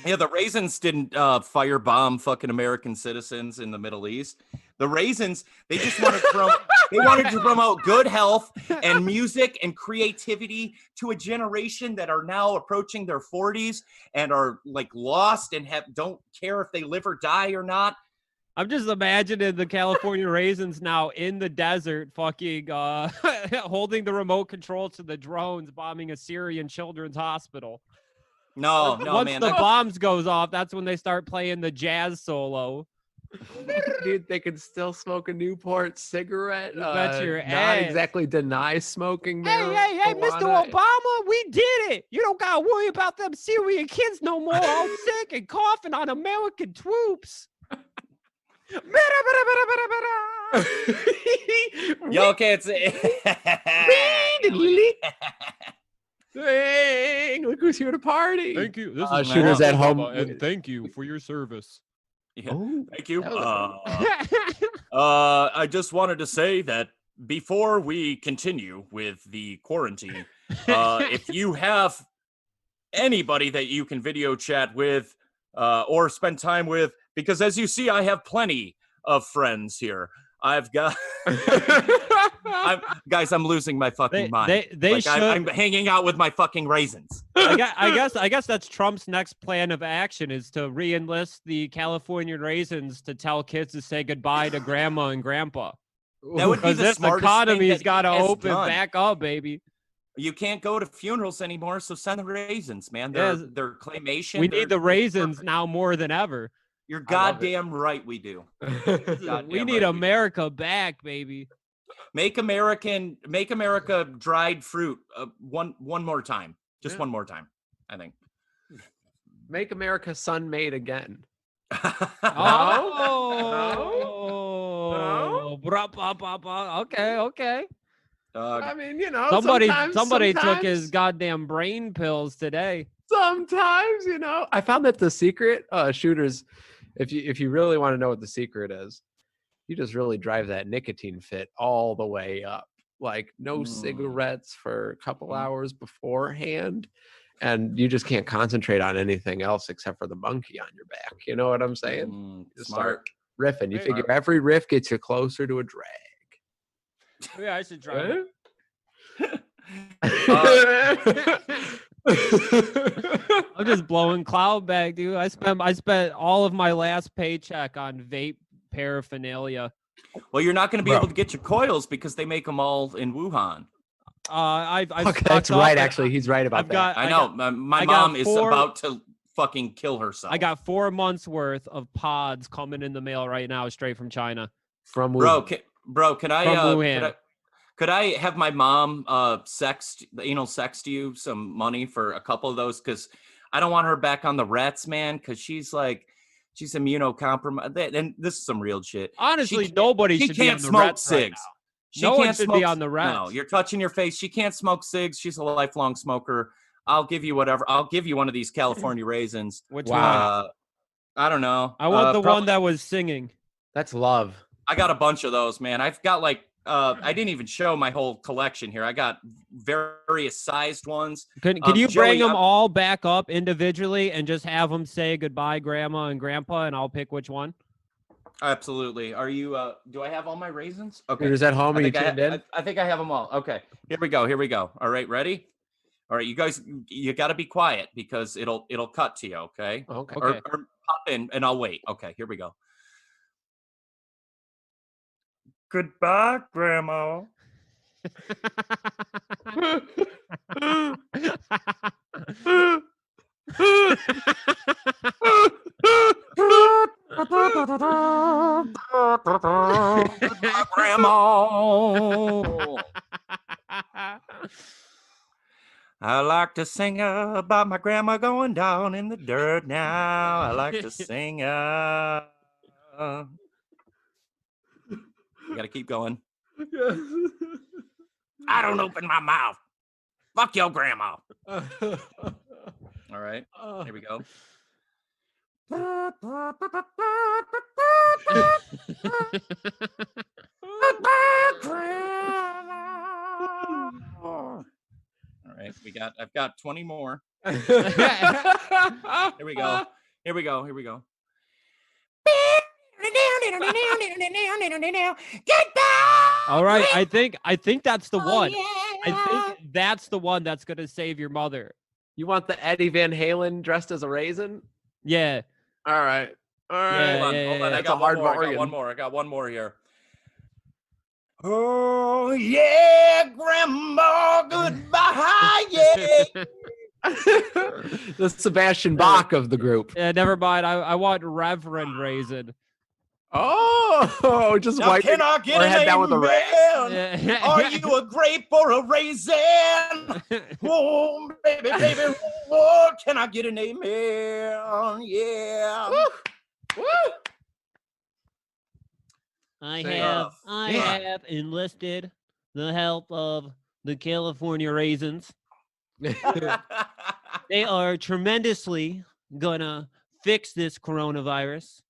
Yeah, the raisins didn't firebomb fucking American citizens in the Middle East. The raisins, they just wanted to promote good health and music and creativity to a generation that are now approaching their 40s and are like lost and don't care if they live or die or not. I'm just imagining the California Raisins now in the desert, fucking holding the remote control to the drones bombing a Syrian children's hospital. No, Once man. the bombs goes off, that's when they start playing the jazz solo. Dude, they can still smoke a Newport cigarette. You bet your not ass. exactly deny smoking. Hey, Mr. marijuana. Obama, we did it. You don't gotta worry about them Syrian kids no more, all sick and coughing on American troops. Yo, okay, it's Dang, look who's here to party. Thank you. This is Shooters at Home. and thank you for your service. Yeah, Oh, thank you. that was I just wanted to say that before we continue with the quarantine, if you have anybody that you can video chat with or spend time with, because as you see, I have plenty of friends here. I've got I'm losing my fucking mind. I'm hanging out with my fucking raisins. I guess that's Trump's next plan of action is to re-enlist the California Raisins to tell kids to say goodbye to grandma and grandpa. That would be Because the this smartest economy's thing got to that he has open done. back up, baby. You can't go to funerals anymore, so send the raisins, man. Yes. They're claymation. We need the raisins now more than ever. You're goddamn right, we do. We Goddamn need right we do. America back, baby. Make America dried fruit one more time. Just one more time, I think. Make America sun made again. Oh, okay. I mean, you know, Somebody sometimes, took his goddamn brain pills today. Sometimes, you know, I found that the secret shooters, if you really want to know what the secret is, you just really drive that nicotine fit all the way up. Like no cigarettes for a couple hours beforehand, and you just can't concentrate on anything else except for the monkey on your back. You know what I'm saying? Just start riffing. You figure every riff gets you closer to a drag. Yeah, I should try it. I'm just blowing cloud bag, dude. I spent all of my last paycheck on vape paraphernalia. Well, you're not going to be able to get your coils because they make them all in Wuhan. I've Okay, stocked that's up, right. and Actually, he's right about I've that. got I know. My I got mom is 4 about to fucking kill herself. I got 4 months worth of pods coming in the mail right now, straight from China. From bro. Wuhan. Can I From Wuhan. could I have my mom sext you some money for a couple of those, because I don't want her back on the rats, man, because she's immunocompromised, and this is some real shit. Honestly, nobody she should be on can't the smoke Reds right cigs. now. She No one can't should smoke. be on the Reds. No, you're touching your face. She can't smoke cigs. She's a lifelong smoker. I'll give you whatever. I'll give you one of these California raisins. Which Wow. one? I don't know. I want the probably, one that was singing. That's love. I got a bunch of those, man. I've got I didn't even show my whole collection here. I got various sized ones. Can you bring Joey, them all back up individually and just have them say goodbye, Grandma and Grandpa, and I'll pick which one? Absolutely. Are you? Do I have all my raisins? Okay. Is that home? Are you tuned in? I think I have them all. Okay. Here we go. All right. Ready? All right. You guys, you got to be quiet because it'll cut to you. Okay. Okay. Or pop in and I'll wait. Okay. Here we go. Goodbye, Grandma. Goodbye, Grandma. I like to sing about my grandma going down in the dirt now. I like to sing. You gotta keep going. I don't open my mouth. Fuck your grandma. All right. Here we go. All right. I've got 20 more. Here we go. All right, I think that's the one. Yeah. I think that's the one that's gonna save your mother. You want the Eddie Van Halen dressed as a raisin? Yeah. All right. Yeah, Hold on. I That's got a hard one more. I bargain. got one more here. Oh yeah, Grandma, goodbye. Yeah. The Sebastian Bach of the group. Yeah, never mind. I want Reverend Raisin. Oh, just Now, wiping can I get her an head down with a rag. amen? Are you a grape or a raisin? Oh, baby, oh, can I get an amen? Yeah. Woo! I Say have yeah. enlisted the help of the California Raisins. They are tremendously gonna fix this coronavirus.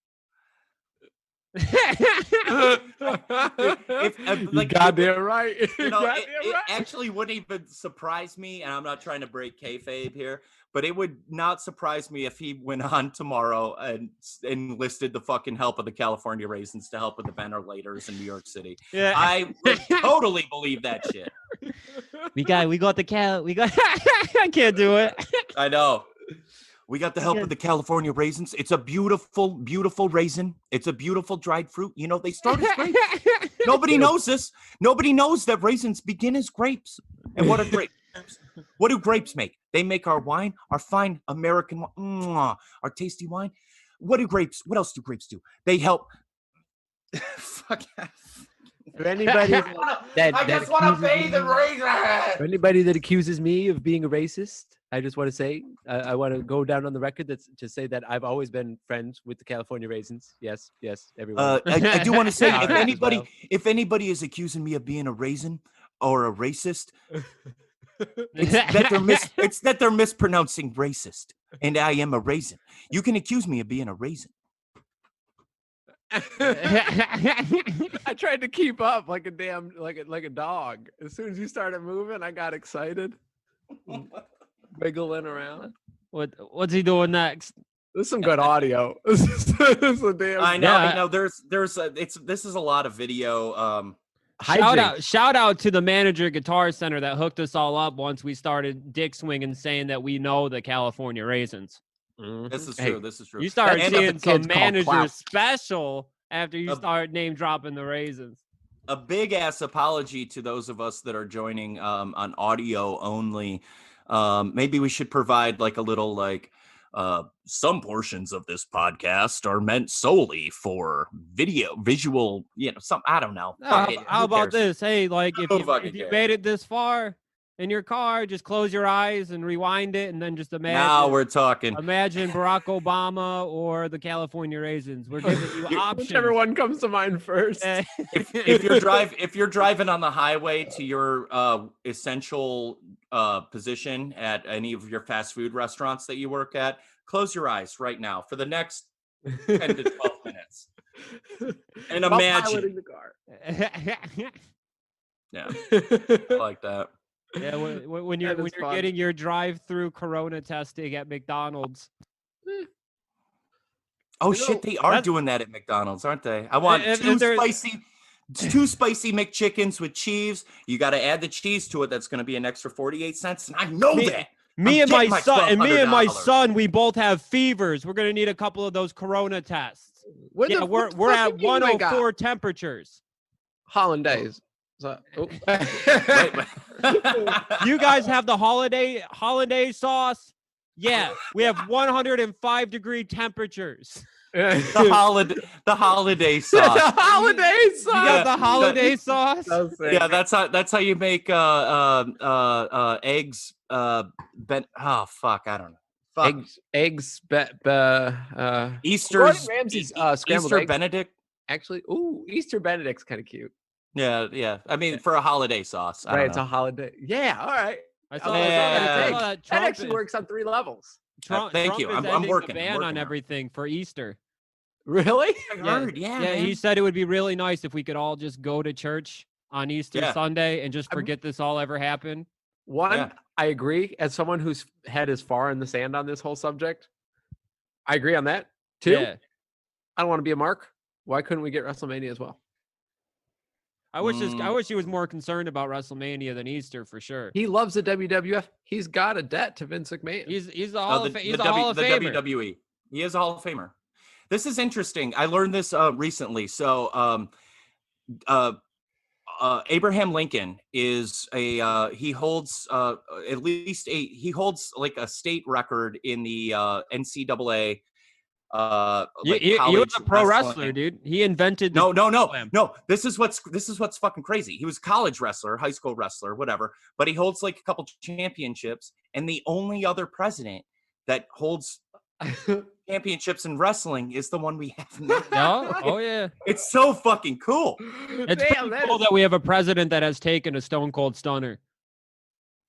You goddamn right. You know, Goddamn it right. actually wouldn't even surprise me, and I'm not trying to break kayfabe here, but it would not surprise me if he went on tomorrow and enlisted the fucking help of the California Raisins to help with the ventilators in New York City. Yeah. I would totally believe that shit. we got I can't do it. I know. We got the help of the California Raisins. It's a beautiful, beautiful raisin. It's a beautiful dried fruit. You know, they start as grapes. Nobody knows this. Nobody knows that raisins begin as grapes. And what are grapes? What do grapes make? They make our wine, our fine American wine, our tasty wine. What else do grapes do? They help. Fuck. For anybody I just want to bathe in raisins. For anybody that accuses me of being a racist, I just want to say, I want to go down on the record to say that I've always been friends with the California Raisins. Yes, everyone. I do want to say, All right, as well. if anybody is accusing me of being a raisin or a racist, it's that they're mispronouncing racist, and I am a raisin. You can accuse me of being a raisin. I tried to keep up like a damn like a dog. As soon as you started moving, I got excited, wiggling around. What's he doing next? This is some good audio. This is a damn. I know. Yeah. I know. This is a lot of video. Shout out to the manager Guitar Center that hooked us all up once we started dick swinging, saying that we know the California Raisins. Mhm. This is Hey, true. This is true. You started That's what seeing the some kids call manager clout. special after you start name dropping the raisins. a big ass apology to those of us that are joining on audio only. Maybe we should provide like a little like some portions of this podcast are meant solely for visual, some, I don't know. Fuck it. How Who about cares? this? Hey, like Who if fucking you cares? made it this far in your car, just close your eyes and rewind it, and then just Now we're talking. imagine Barack Obama or the California Raisins. We're giving you options. Whichever one comes to mind first. If you're driving on the highway to your essential position at any of your fast food restaurants that you work at, close your eyes right now for the next 10 to 12 minutes and While imagine. piloting the car. Yeah, I like that. Yeah, when you're fun. getting your drive-through Corona testing at McDonald's. Oh You know, shit, they are that's- doing that at McDonald's, aren't they? I want If two there's- spicy McChickens with cheese. You got to add the cheese to it. That's going to be an extra 48 cents. And I know that. Me I'm and my getting my son $1,200. we both have fevers. We're gonna need a couple of those Corona tests. What Yeah, the we're fuck at do you mean we got 104 temperatures. Hollandaise. So, You guys have the holiday sauce? Yeah, we have 105-degree temperatures. the holiday sauce. The holiday You sauce. got the holiday sauce? Yeah, that's how you make eggs. Oh fuck, I don't know. Fuck. Eggs. Easter Gordon Ramsay's scrambled Easter eggs. Benedict. Actually, Easter Benedict's kind of cute. Yeah. I mean, for a holiday sauce. I Right, don't it's know. a holiday. Yeah, all right. I Oh, Yeah. that Trump actually is- works on 3 levels. Trump, Thank Trump you. is I'm ending the working. I'm ban working on on it. everything for Easter. Really? I heard, yeah. Yeah, Man. he said it would be really nice if we could all just go to church on Easter Yeah. Sunday and just I'm- forget this all ever happened. One, Yeah. I agree. As someone whose head is far in the sand on this whole subject, I agree on that. 2, Yeah. I don't want to be a mark. Why couldn't we get WrestleMania as well? I wish he was more concerned about WrestleMania than Easter for sure. He loves the WWF. He's got a debt to Vince McMahon. He's a Oh, Hall of the Famer. WWE. He is a Hall of Famer. This is interesting. I learned this recently. So, Abraham Lincoln is he holds he holds like a state record in the NCAA. He was a pro wrestler, wrestling. dude. He invented the Slam. No. This is what's fucking crazy. He was a college wrestler, high school wrestler, whatever. But he holds like a couple championships, and the only other president that holds championships in wrestling is the one we have now. Yeah? Oh yeah. It's so fucking cool. It's Damn, pretty cool that we have a president that has taken a Stone Cold Stunner.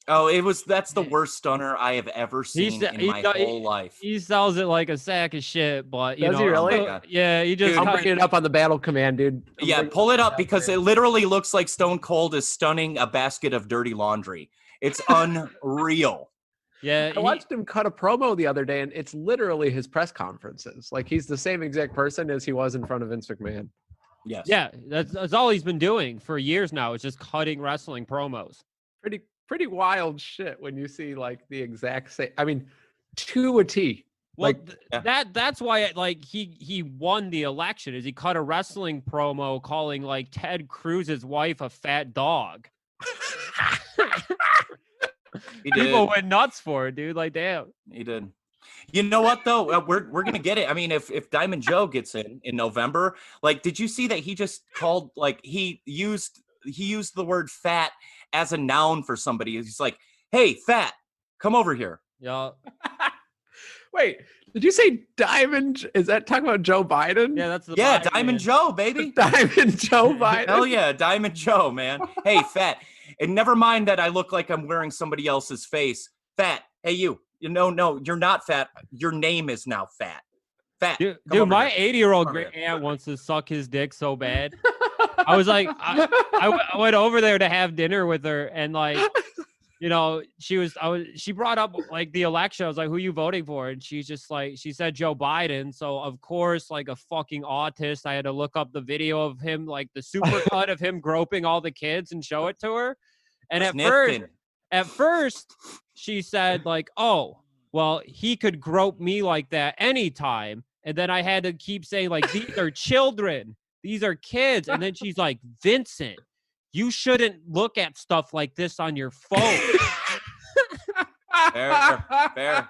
Oh, that's the worst stunner I have ever seen in my whole life. He sells it like a sack of shit, but you Does know, he really? Oh my God. Yeah, he just Dude, I'm cut- bringing it up on the Battle Command, dude. I'm Yeah, bringing pull it up down because there. it literally looks like Stone Cold is stunning a basket of dirty laundry. It's unreal. yeah. I watched him cut a promo the other day, and it's literally his press conferences. Like, he's the same exact person as he was in front of Vince McMahon. Yes. Yeah, that's all he's been doing for years now. Is just cutting wrestling promos. Pretty wild shit when you see like the exact same. I mean, to a T. Well, Like, that's why like he won the election. Is he cut a wrestling promo calling like Ted Cruz's wife a fat dog? He did. People went nuts for it, dude. Like, damn. He did. You know what though? We're gonna get it. I mean, if Diamond Joe gets in November, like, did you see that he just called like he used the word fat as a noun for somebody? He's like, "Hey, fat, come over here." Yeah, wait, did you say Diamond? Is that talking about Joe Biden? yeah. That's the Yeah, Biden Diamond man. Joe, baby. Diamond Joe Biden. Hell yeah, Diamond Joe, man. Hey, fat. And never mind that I look like I'm wearing somebody else's face. Fat. Hey, you. No, you're not fat. Your name is now Fat. Fat. Dude, Come over my here. 80-year-old Come over great here. aunt wants to suck his dick so bad. I was like, I went over there to have dinner with her, and like, you know, she brought up like the election. I was like, who are you voting for? And she's just like, she said Joe Biden. So of course, like a fucking autist, I had to look up the video of him, like the super cut of him groping all the kids and show it to her. And Sniffing. at first she said like, oh, well, he could grope me like that anytime. And then I had to keep saying like, these are children. These are kids. And then she's like, Vincent, you shouldn't look at stuff like this on your phone. Fair.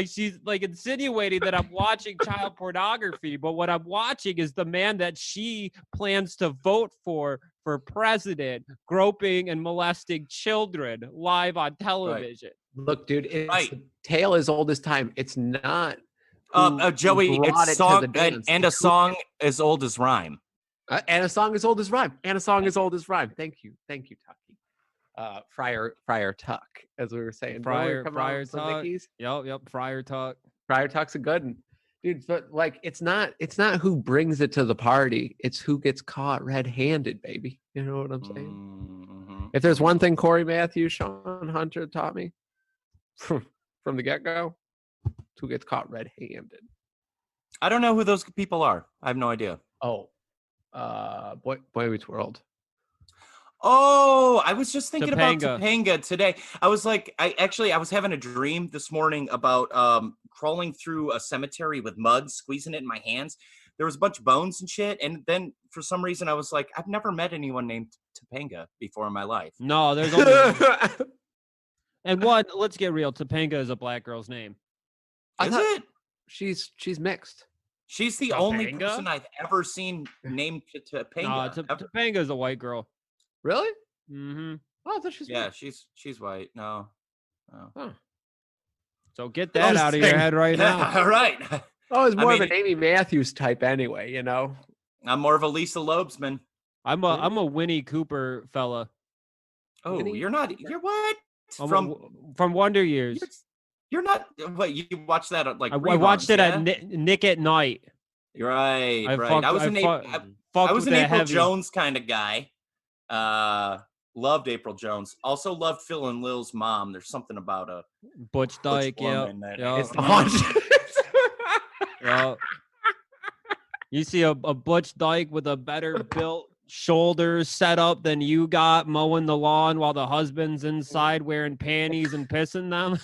She's like insinuating that I'm watching child pornography, but what I'm watching is the man that she plans to vote for president groping and molesting children live on television. Look, dude, it's a tale as old as time. It's not Joey, it's song and a song as old as rhyme. And a song as old as rhyme. And a song as old as rhyme. Thank you, Tucky. Friar Tuck, as we were saying. Friar Tuck. Yep. Friar Tuck. Friar Tuck's a good one. Dude, but like it's not who brings it to the party, it's who gets caught red-handed, baby. You know what I'm saying? Mm-hmm. If there's one thing Corey Matthews, Sean Hunter taught me from the get-go, it's who gets caught red-handed. I don't know who those people are. I have no idea. Oh, Boy Meets World. Oh, I was just thinking about Topanga. Topanga today. I was like, I was having a dream this morning about crawling through a cemetery with mud, squeezing it in my hands. There was a bunch of bones and shit. And then for some reason I was like, I've never met anyone named Topanga before in my life. No, there's only one. And what? Let's get real. Topanga is a black girl's name. Is it? She's mixed. She's the only Topanga? person I've ever seen named Topanga. No, Topanga is a white girl. Really? Mm-hmm. Oh, I thought she's Yeah, she's white. No. Oh. So get that out of your head right now. All right. Oh, it's more I of mean, an Amy Matthews type anyway, you know. I'm more of a Lisa Loebsman. I'm a Winnie Cooper fella. Oh, Winnie you're not. Cooper? You're what? From Wonder Years. You're not. What, you watched that at, like I reruns, watched it yeah? at Nick at Night. You're right. I Right. fucked- I was I an fuck- I Fucked was with an that April heavy. Jones kind of guy. Loved April Jones. Also loved Phil and Lil's mom. There's something about a Butch Dyke. Yeah. woman that Yeah. It's the haunch. Yeah. You see a Butch Dyke with a better built shoulders set up than you got mowing the lawn while the husband's inside wearing panties and pissing them.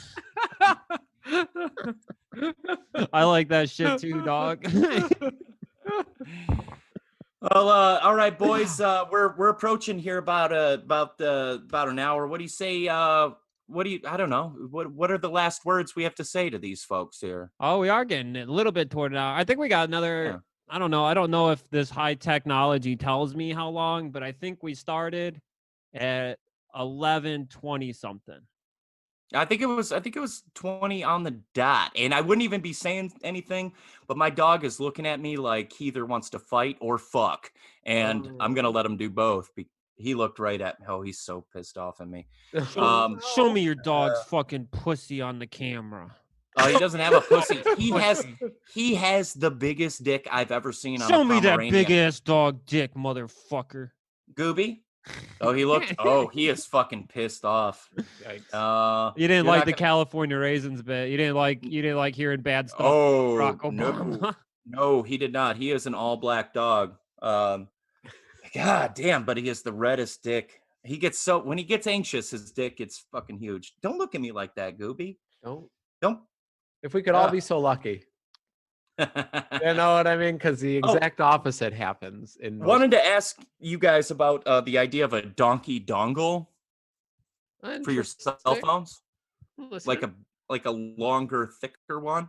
I like that shit too, dog. Well, all right, boys. We're approaching here about an hour. What do you say? I don't know. What are the last words we have to say to these folks here? Oh, we are getting a little bit toward now. I think we got another. Yeah. I don't know. I don't know if this high technology tells me how long, but I think we started at 11:20 something. I think it was 20 on the dot, and I wouldn't even be saying anything, but my dog is looking at me like he either wants to fight or fuck, and I'm gonna let him do both. He looked right at me. Oh, he's so pissed off at me. Show me your dog's fucking pussy on the camera. Oh, he doesn't have a pussy. He has the biggest dick I've ever seen on Show a me that Pomeranian. big ass dog dick, motherfucker. Gooby. Oh, he looked. Oh, he is fucking pissed off. You didn't like the California raisins bit. You didn't like hearing bad stuff. Oh, Barack Obama. no, he did not. He is an all black dog. God damn, but he has the reddest dick. When he gets anxious, his dick gets fucking huge. Don't look at me like that, Gooby. Don't. If we could all be so lucky. You know what I mean? Because the exact opposite happens. Wanted to ask you guys about the idea of a donkey dongle for your cell phones, like a longer, thicker one.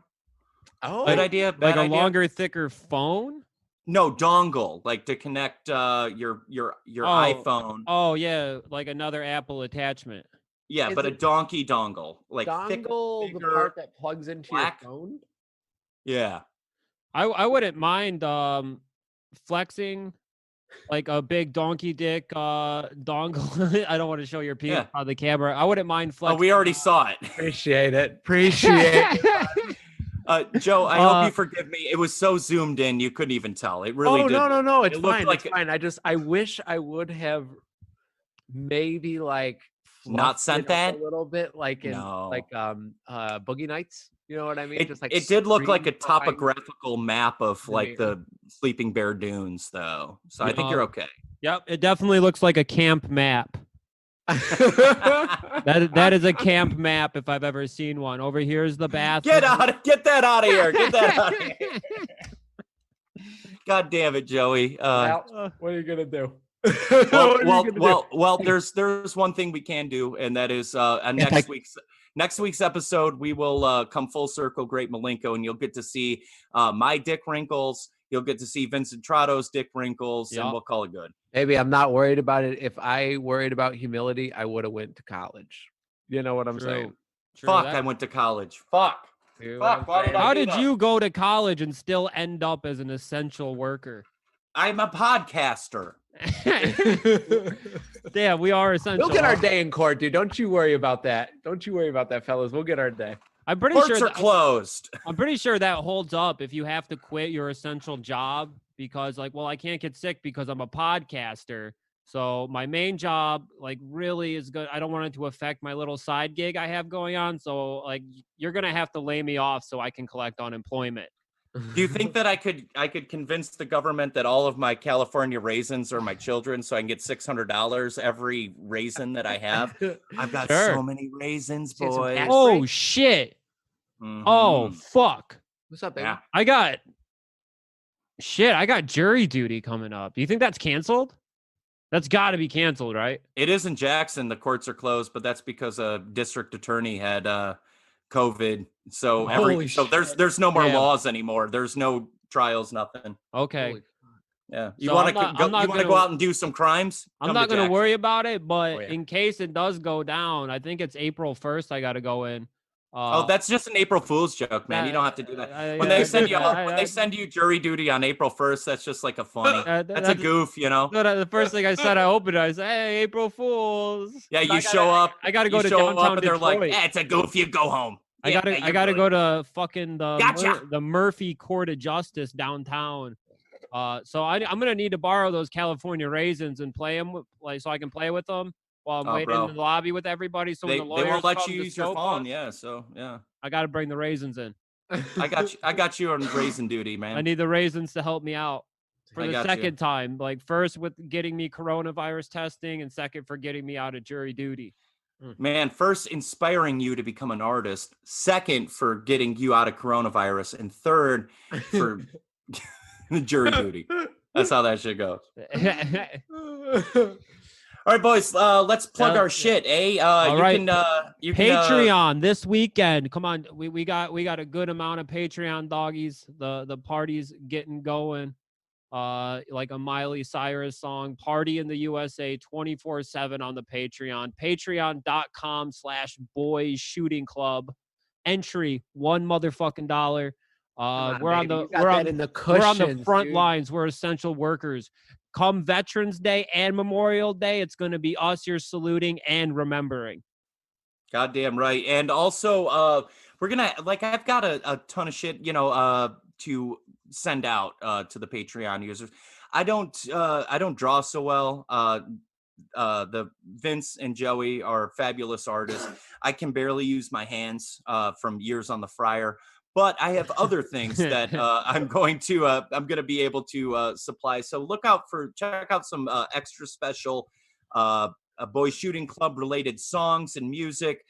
Oh, Good idea. Like Bad a idea? longer, thicker phone? No, dongle, like to connect your iPhone. Oh yeah, like another Apple attachment. Yeah, Is but a it donkey dongle, like dongle, the thicker, part that plugs into black. your phone. Yeah. I wouldn't mind flexing like a big donkey dick dongle. I don't want to show your penis on the camera. I wouldn't mind flexing. Oh, we already saw it. Appreciate it. Appreciate it. Joe, I hope you forgive me. It was so zoomed in, you couldn't even tell. It really did. No. It's It looked fine. like It's fine. I wish I would have maybe like not fluffed sent it up that a little bit, like in No. Boogie Nights. You know what I mean? It did look like a screen behind- topographical map of like the Sleeping Bear Dunes, though. So I think you're okay. Yep, it definitely looks like a camp map. That is a camp map if I've ever seen one. Over here is the bathroom. Get that out of here. Get that out of here. God damn it, Joey. Well, what are you gonna do? Well. There's one thing we can do, and that is next week's episode. We will come full circle, Great Malenko, and you'll get to see my dick wrinkles. You'll get to see Vincent Trotto's dick wrinkles, and we'll call it good. Maybe I'm not worried about it. If I worried about humility, I would have went to college. You know what I'm saying? Fuck, I went to college. Fuck. How did you go to college and still end up as an essential worker? I'm a podcaster. Damn, we are essential. We'll get our day in court, dude. Don't you worry about that. Don't you worry about that, fellas. We'll get our day. I'm pretty Courts sure are closed. I'm pretty sure that holds up if you have to quit your essential job because, like, well, I can't get sick because I'm a podcaster. So my main job, like, really is good. I don't want it to affect my little side gig I have going on. So, like, you're gonna have to lay me off so I can collect unemployment. Do you think that I could convince the government that all of my California raisins are my children so I can get $600 every raisin that I have? I've got so many raisins, boys. Oh, shit. Mhm. Oh, fuck. What's up, baby? Yeah. I got jury duty coming up. Do you think that's canceled? That's got to be canceled, right? It is in Jackson. The courts are closed, but that's because a district attorney had COVID. So there's no more laws anymore. There's no trials, nothing. Okay. Yeah. You So want I'm to not go out and do some crimes? I'm not going to worry about it, but Oh, yeah. in case it does go down, I think it's April 1st I got to go in. That's just an April Fool's joke, man. You don't have to do that. When they send you jury duty on April 1st, that's just like a funny. That's a goof, you know. The first thing I said, I opened it. I said, "Hey, April Fools!" Yeah, you show up. I got to go to show up downtown and they're Detroit. like, "It's a goof. You go home." I got to go to fucking the Murphy Court of Justice downtown. So I'm gonna need to borrow those California raisins and play them, like, so I can play with them while I'm waiting in the lobby with everybody. So they when the lawyers won't let come you to use your scope phone. us, Yeah, so yeah. I got to bring the raisins in. I got you on raisin duty, man. I need the raisins to help me out for the got second time. Like, first with getting me coronavirus testing, and second for getting me out of jury duty. Man, first inspiring you to become an artist, second for getting you out of coronavirus, and third for jury duty. That's how that shit goes. All right, boys, let's plug our shit, eh? All you right. you Patreon this weekend. Come on, we got a good amount of Patreon doggies. The party's getting going. Like a Miley Cyrus song, Party in the USA 24/7 on the Patreon. Patreon.com/boys shooting club. Entry $1 motherfucking dollar. We're on the front lines. We're essential workers. Come Veterans Day and Memorial Day, it's going to be us you're saluting and remembering. Goddamn right. And also, we're gonna, like, I've got a ton of shit, to send out to the Patreon users. I don't draw so well. The Vince and Joey are fabulous artists. I can barely use my hands from years on the fryer, but I have other things that I'm going to be able to supply. So check out some extra special Boys Shooting Club related songs and music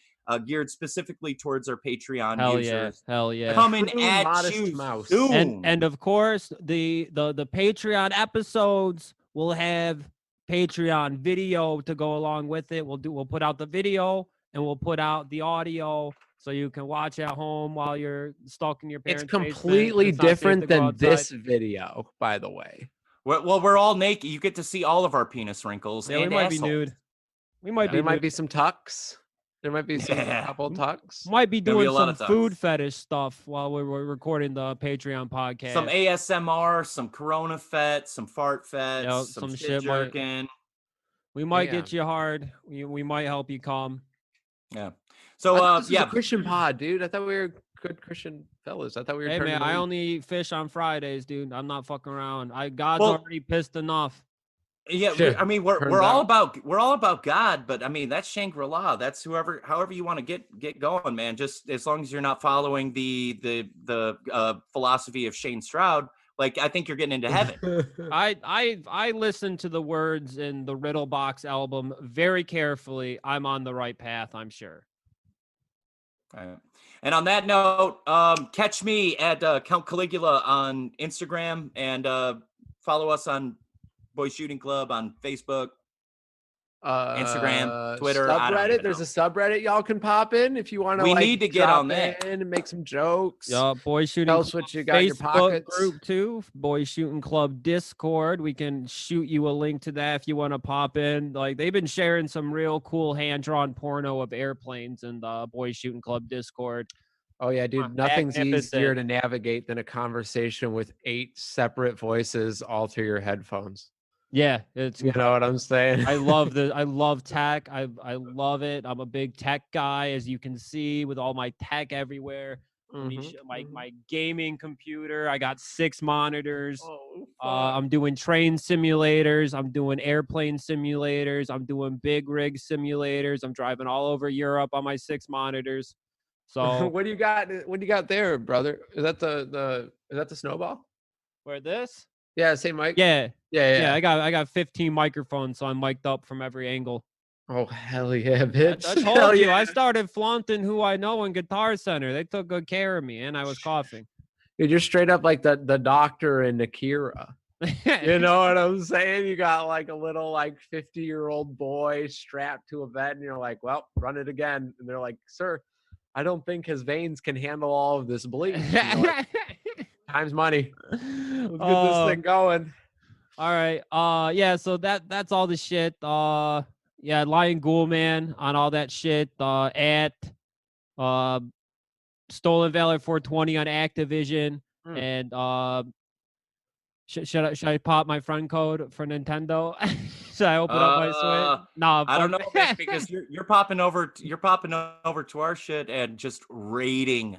geared specifically towards our Patreon users. Hell yeah. Coming at you soon. And of course, the Patreon episodes will have Patreon video to go along with it. We'll put out the video and we'll put out the audio so you can watch at home while you're stalking your parents. It's completely different than this video, by the way. Well, we're all naked. You get to see all of our penis wrinkles. Yeah, and we might assholes. be nude. There might be some tucks. There might be some couple tucks. Might be There'll be doing a lot some of food fetish stuff while we're recording the Patreon podcast. Some ASMR, some Corona fet, some fart fet, Yep, some shit shit jerking. We might get you hard. We might help you come. Yeah. I So thought this was yeah, a Christian pod, dude. I thought we were good Christian fellas. I thought we were. Hey turning man, I them. only eat fish on Fridays, dude. I'm not fucking around. God's already pissed enough. yeah. Shit, I mean, we're all about God, but I mean that's Shangri-La. That's however you want to get going, man. Just as long as you're not following the philosophy of Shane Stroud, like I think you're getting into heaven. I listened to the words in the Riddle Box album very carefully. I'm on the right path, I'm sure. And on that note, catch me at Count Caligula on Instagram and follow us on Boys Shooting Club on Facebook, Instagram, Twitter. I don't subreddit. even There's know. a subreddit y'all can pop in if you want to. We like, need to get drop on that. in and make some jokes. Yeah, Boys Shooting Tell us Club what you got in your Facebook pockets. group too. Boys Shooting Club Discord. We can shoot you a link to that if you want to pop in. Like they've been sharing some real cool hand-drawn porno of airplanes in the Boys Shooting Club Discord. Oh yeah, dude. Nothing's Magnificent. easier to navigate than a conversation with 8 separate voices all through your headphones. Yeah, it's You know what I'm saying? I love tech. I love it. I'm a big tech guy, as you can see, with all my tech everywhere. My gaming computer. I got 6 monitors. Oh, I'm doing train simulators. I'm doing airplane simulators. I'm doing big rig simulators. I'm driving all over Europe on my 6 monitors. So what do you got? What do you got there, brother? Is that the snowball? where this? Yeah, same mic. Yeah. Yeah. I got 15 microphones, so I'm mic'd up from every angle. Oh hell yeah, bitch! I told Hell you, yeah. I started flaunting who I know in Guitar Center. They took good care of me, and I was coughing. Dude, you're straight up like the doctor in Akira. You know what I'm saying? You got like a little like 50-year-old boy strapped to a bed, and you're like, well, run it again. And they're like, sir, I don't think his veins can handle all of this bleed. Like, time's money. Let's get this thing going. All right. Yeah, so that's all the shit. Yeah, Lion Ghoul Man on all that shit. At Stolen Valor 420 on Activision. And should I pop my friend code for Nintendo? Should I open up my Switch? No, I don't know, man, because you're popping over to our shit and just raiding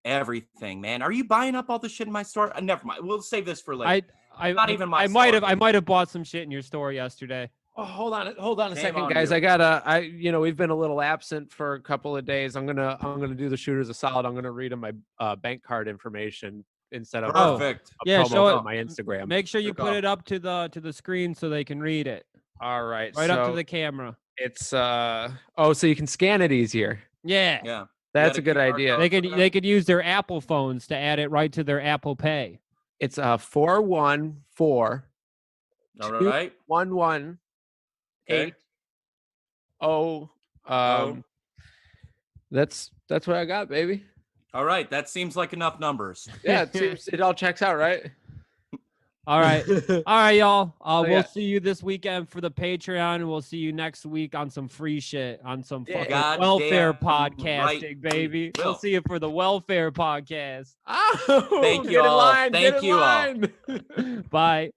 everything, man. Are you buying up all the shit in my store? Never mind. We'll save this for later. I might have bought some shit in your store yesterday. Oh, hold on a Shame second, on guys. you. We've been a little absent for a couple of days. I'm gonna do the shooters a solid. I'm gonna read them my bank card information instead of Perfect. a Yeah, promo show on it. my Instagram. Make sure you Good put call. it up to the screen so they can read it. All right, Right so up to the camera. it's so you can scan it easier. Yeah. Yeah. That's You a good got a QR idea. code? They could use their Apple phones to add it right to their Apple Pay. It's 414 All right. 118 Okay. That's what I got, baby. All right. That seems like enough numbers. Yeah, it seems it all checks out, right? All right. All right, y'all. yeah. We'll see you this weekend for the Patreon, and we'll see you next week on some free shit, on some fucking Goddamn welfare right podcasting, we baby. We'll will. see you for the welfare podcast. Oh, Thank get you in all. line, Thank get in you all. line. Bye.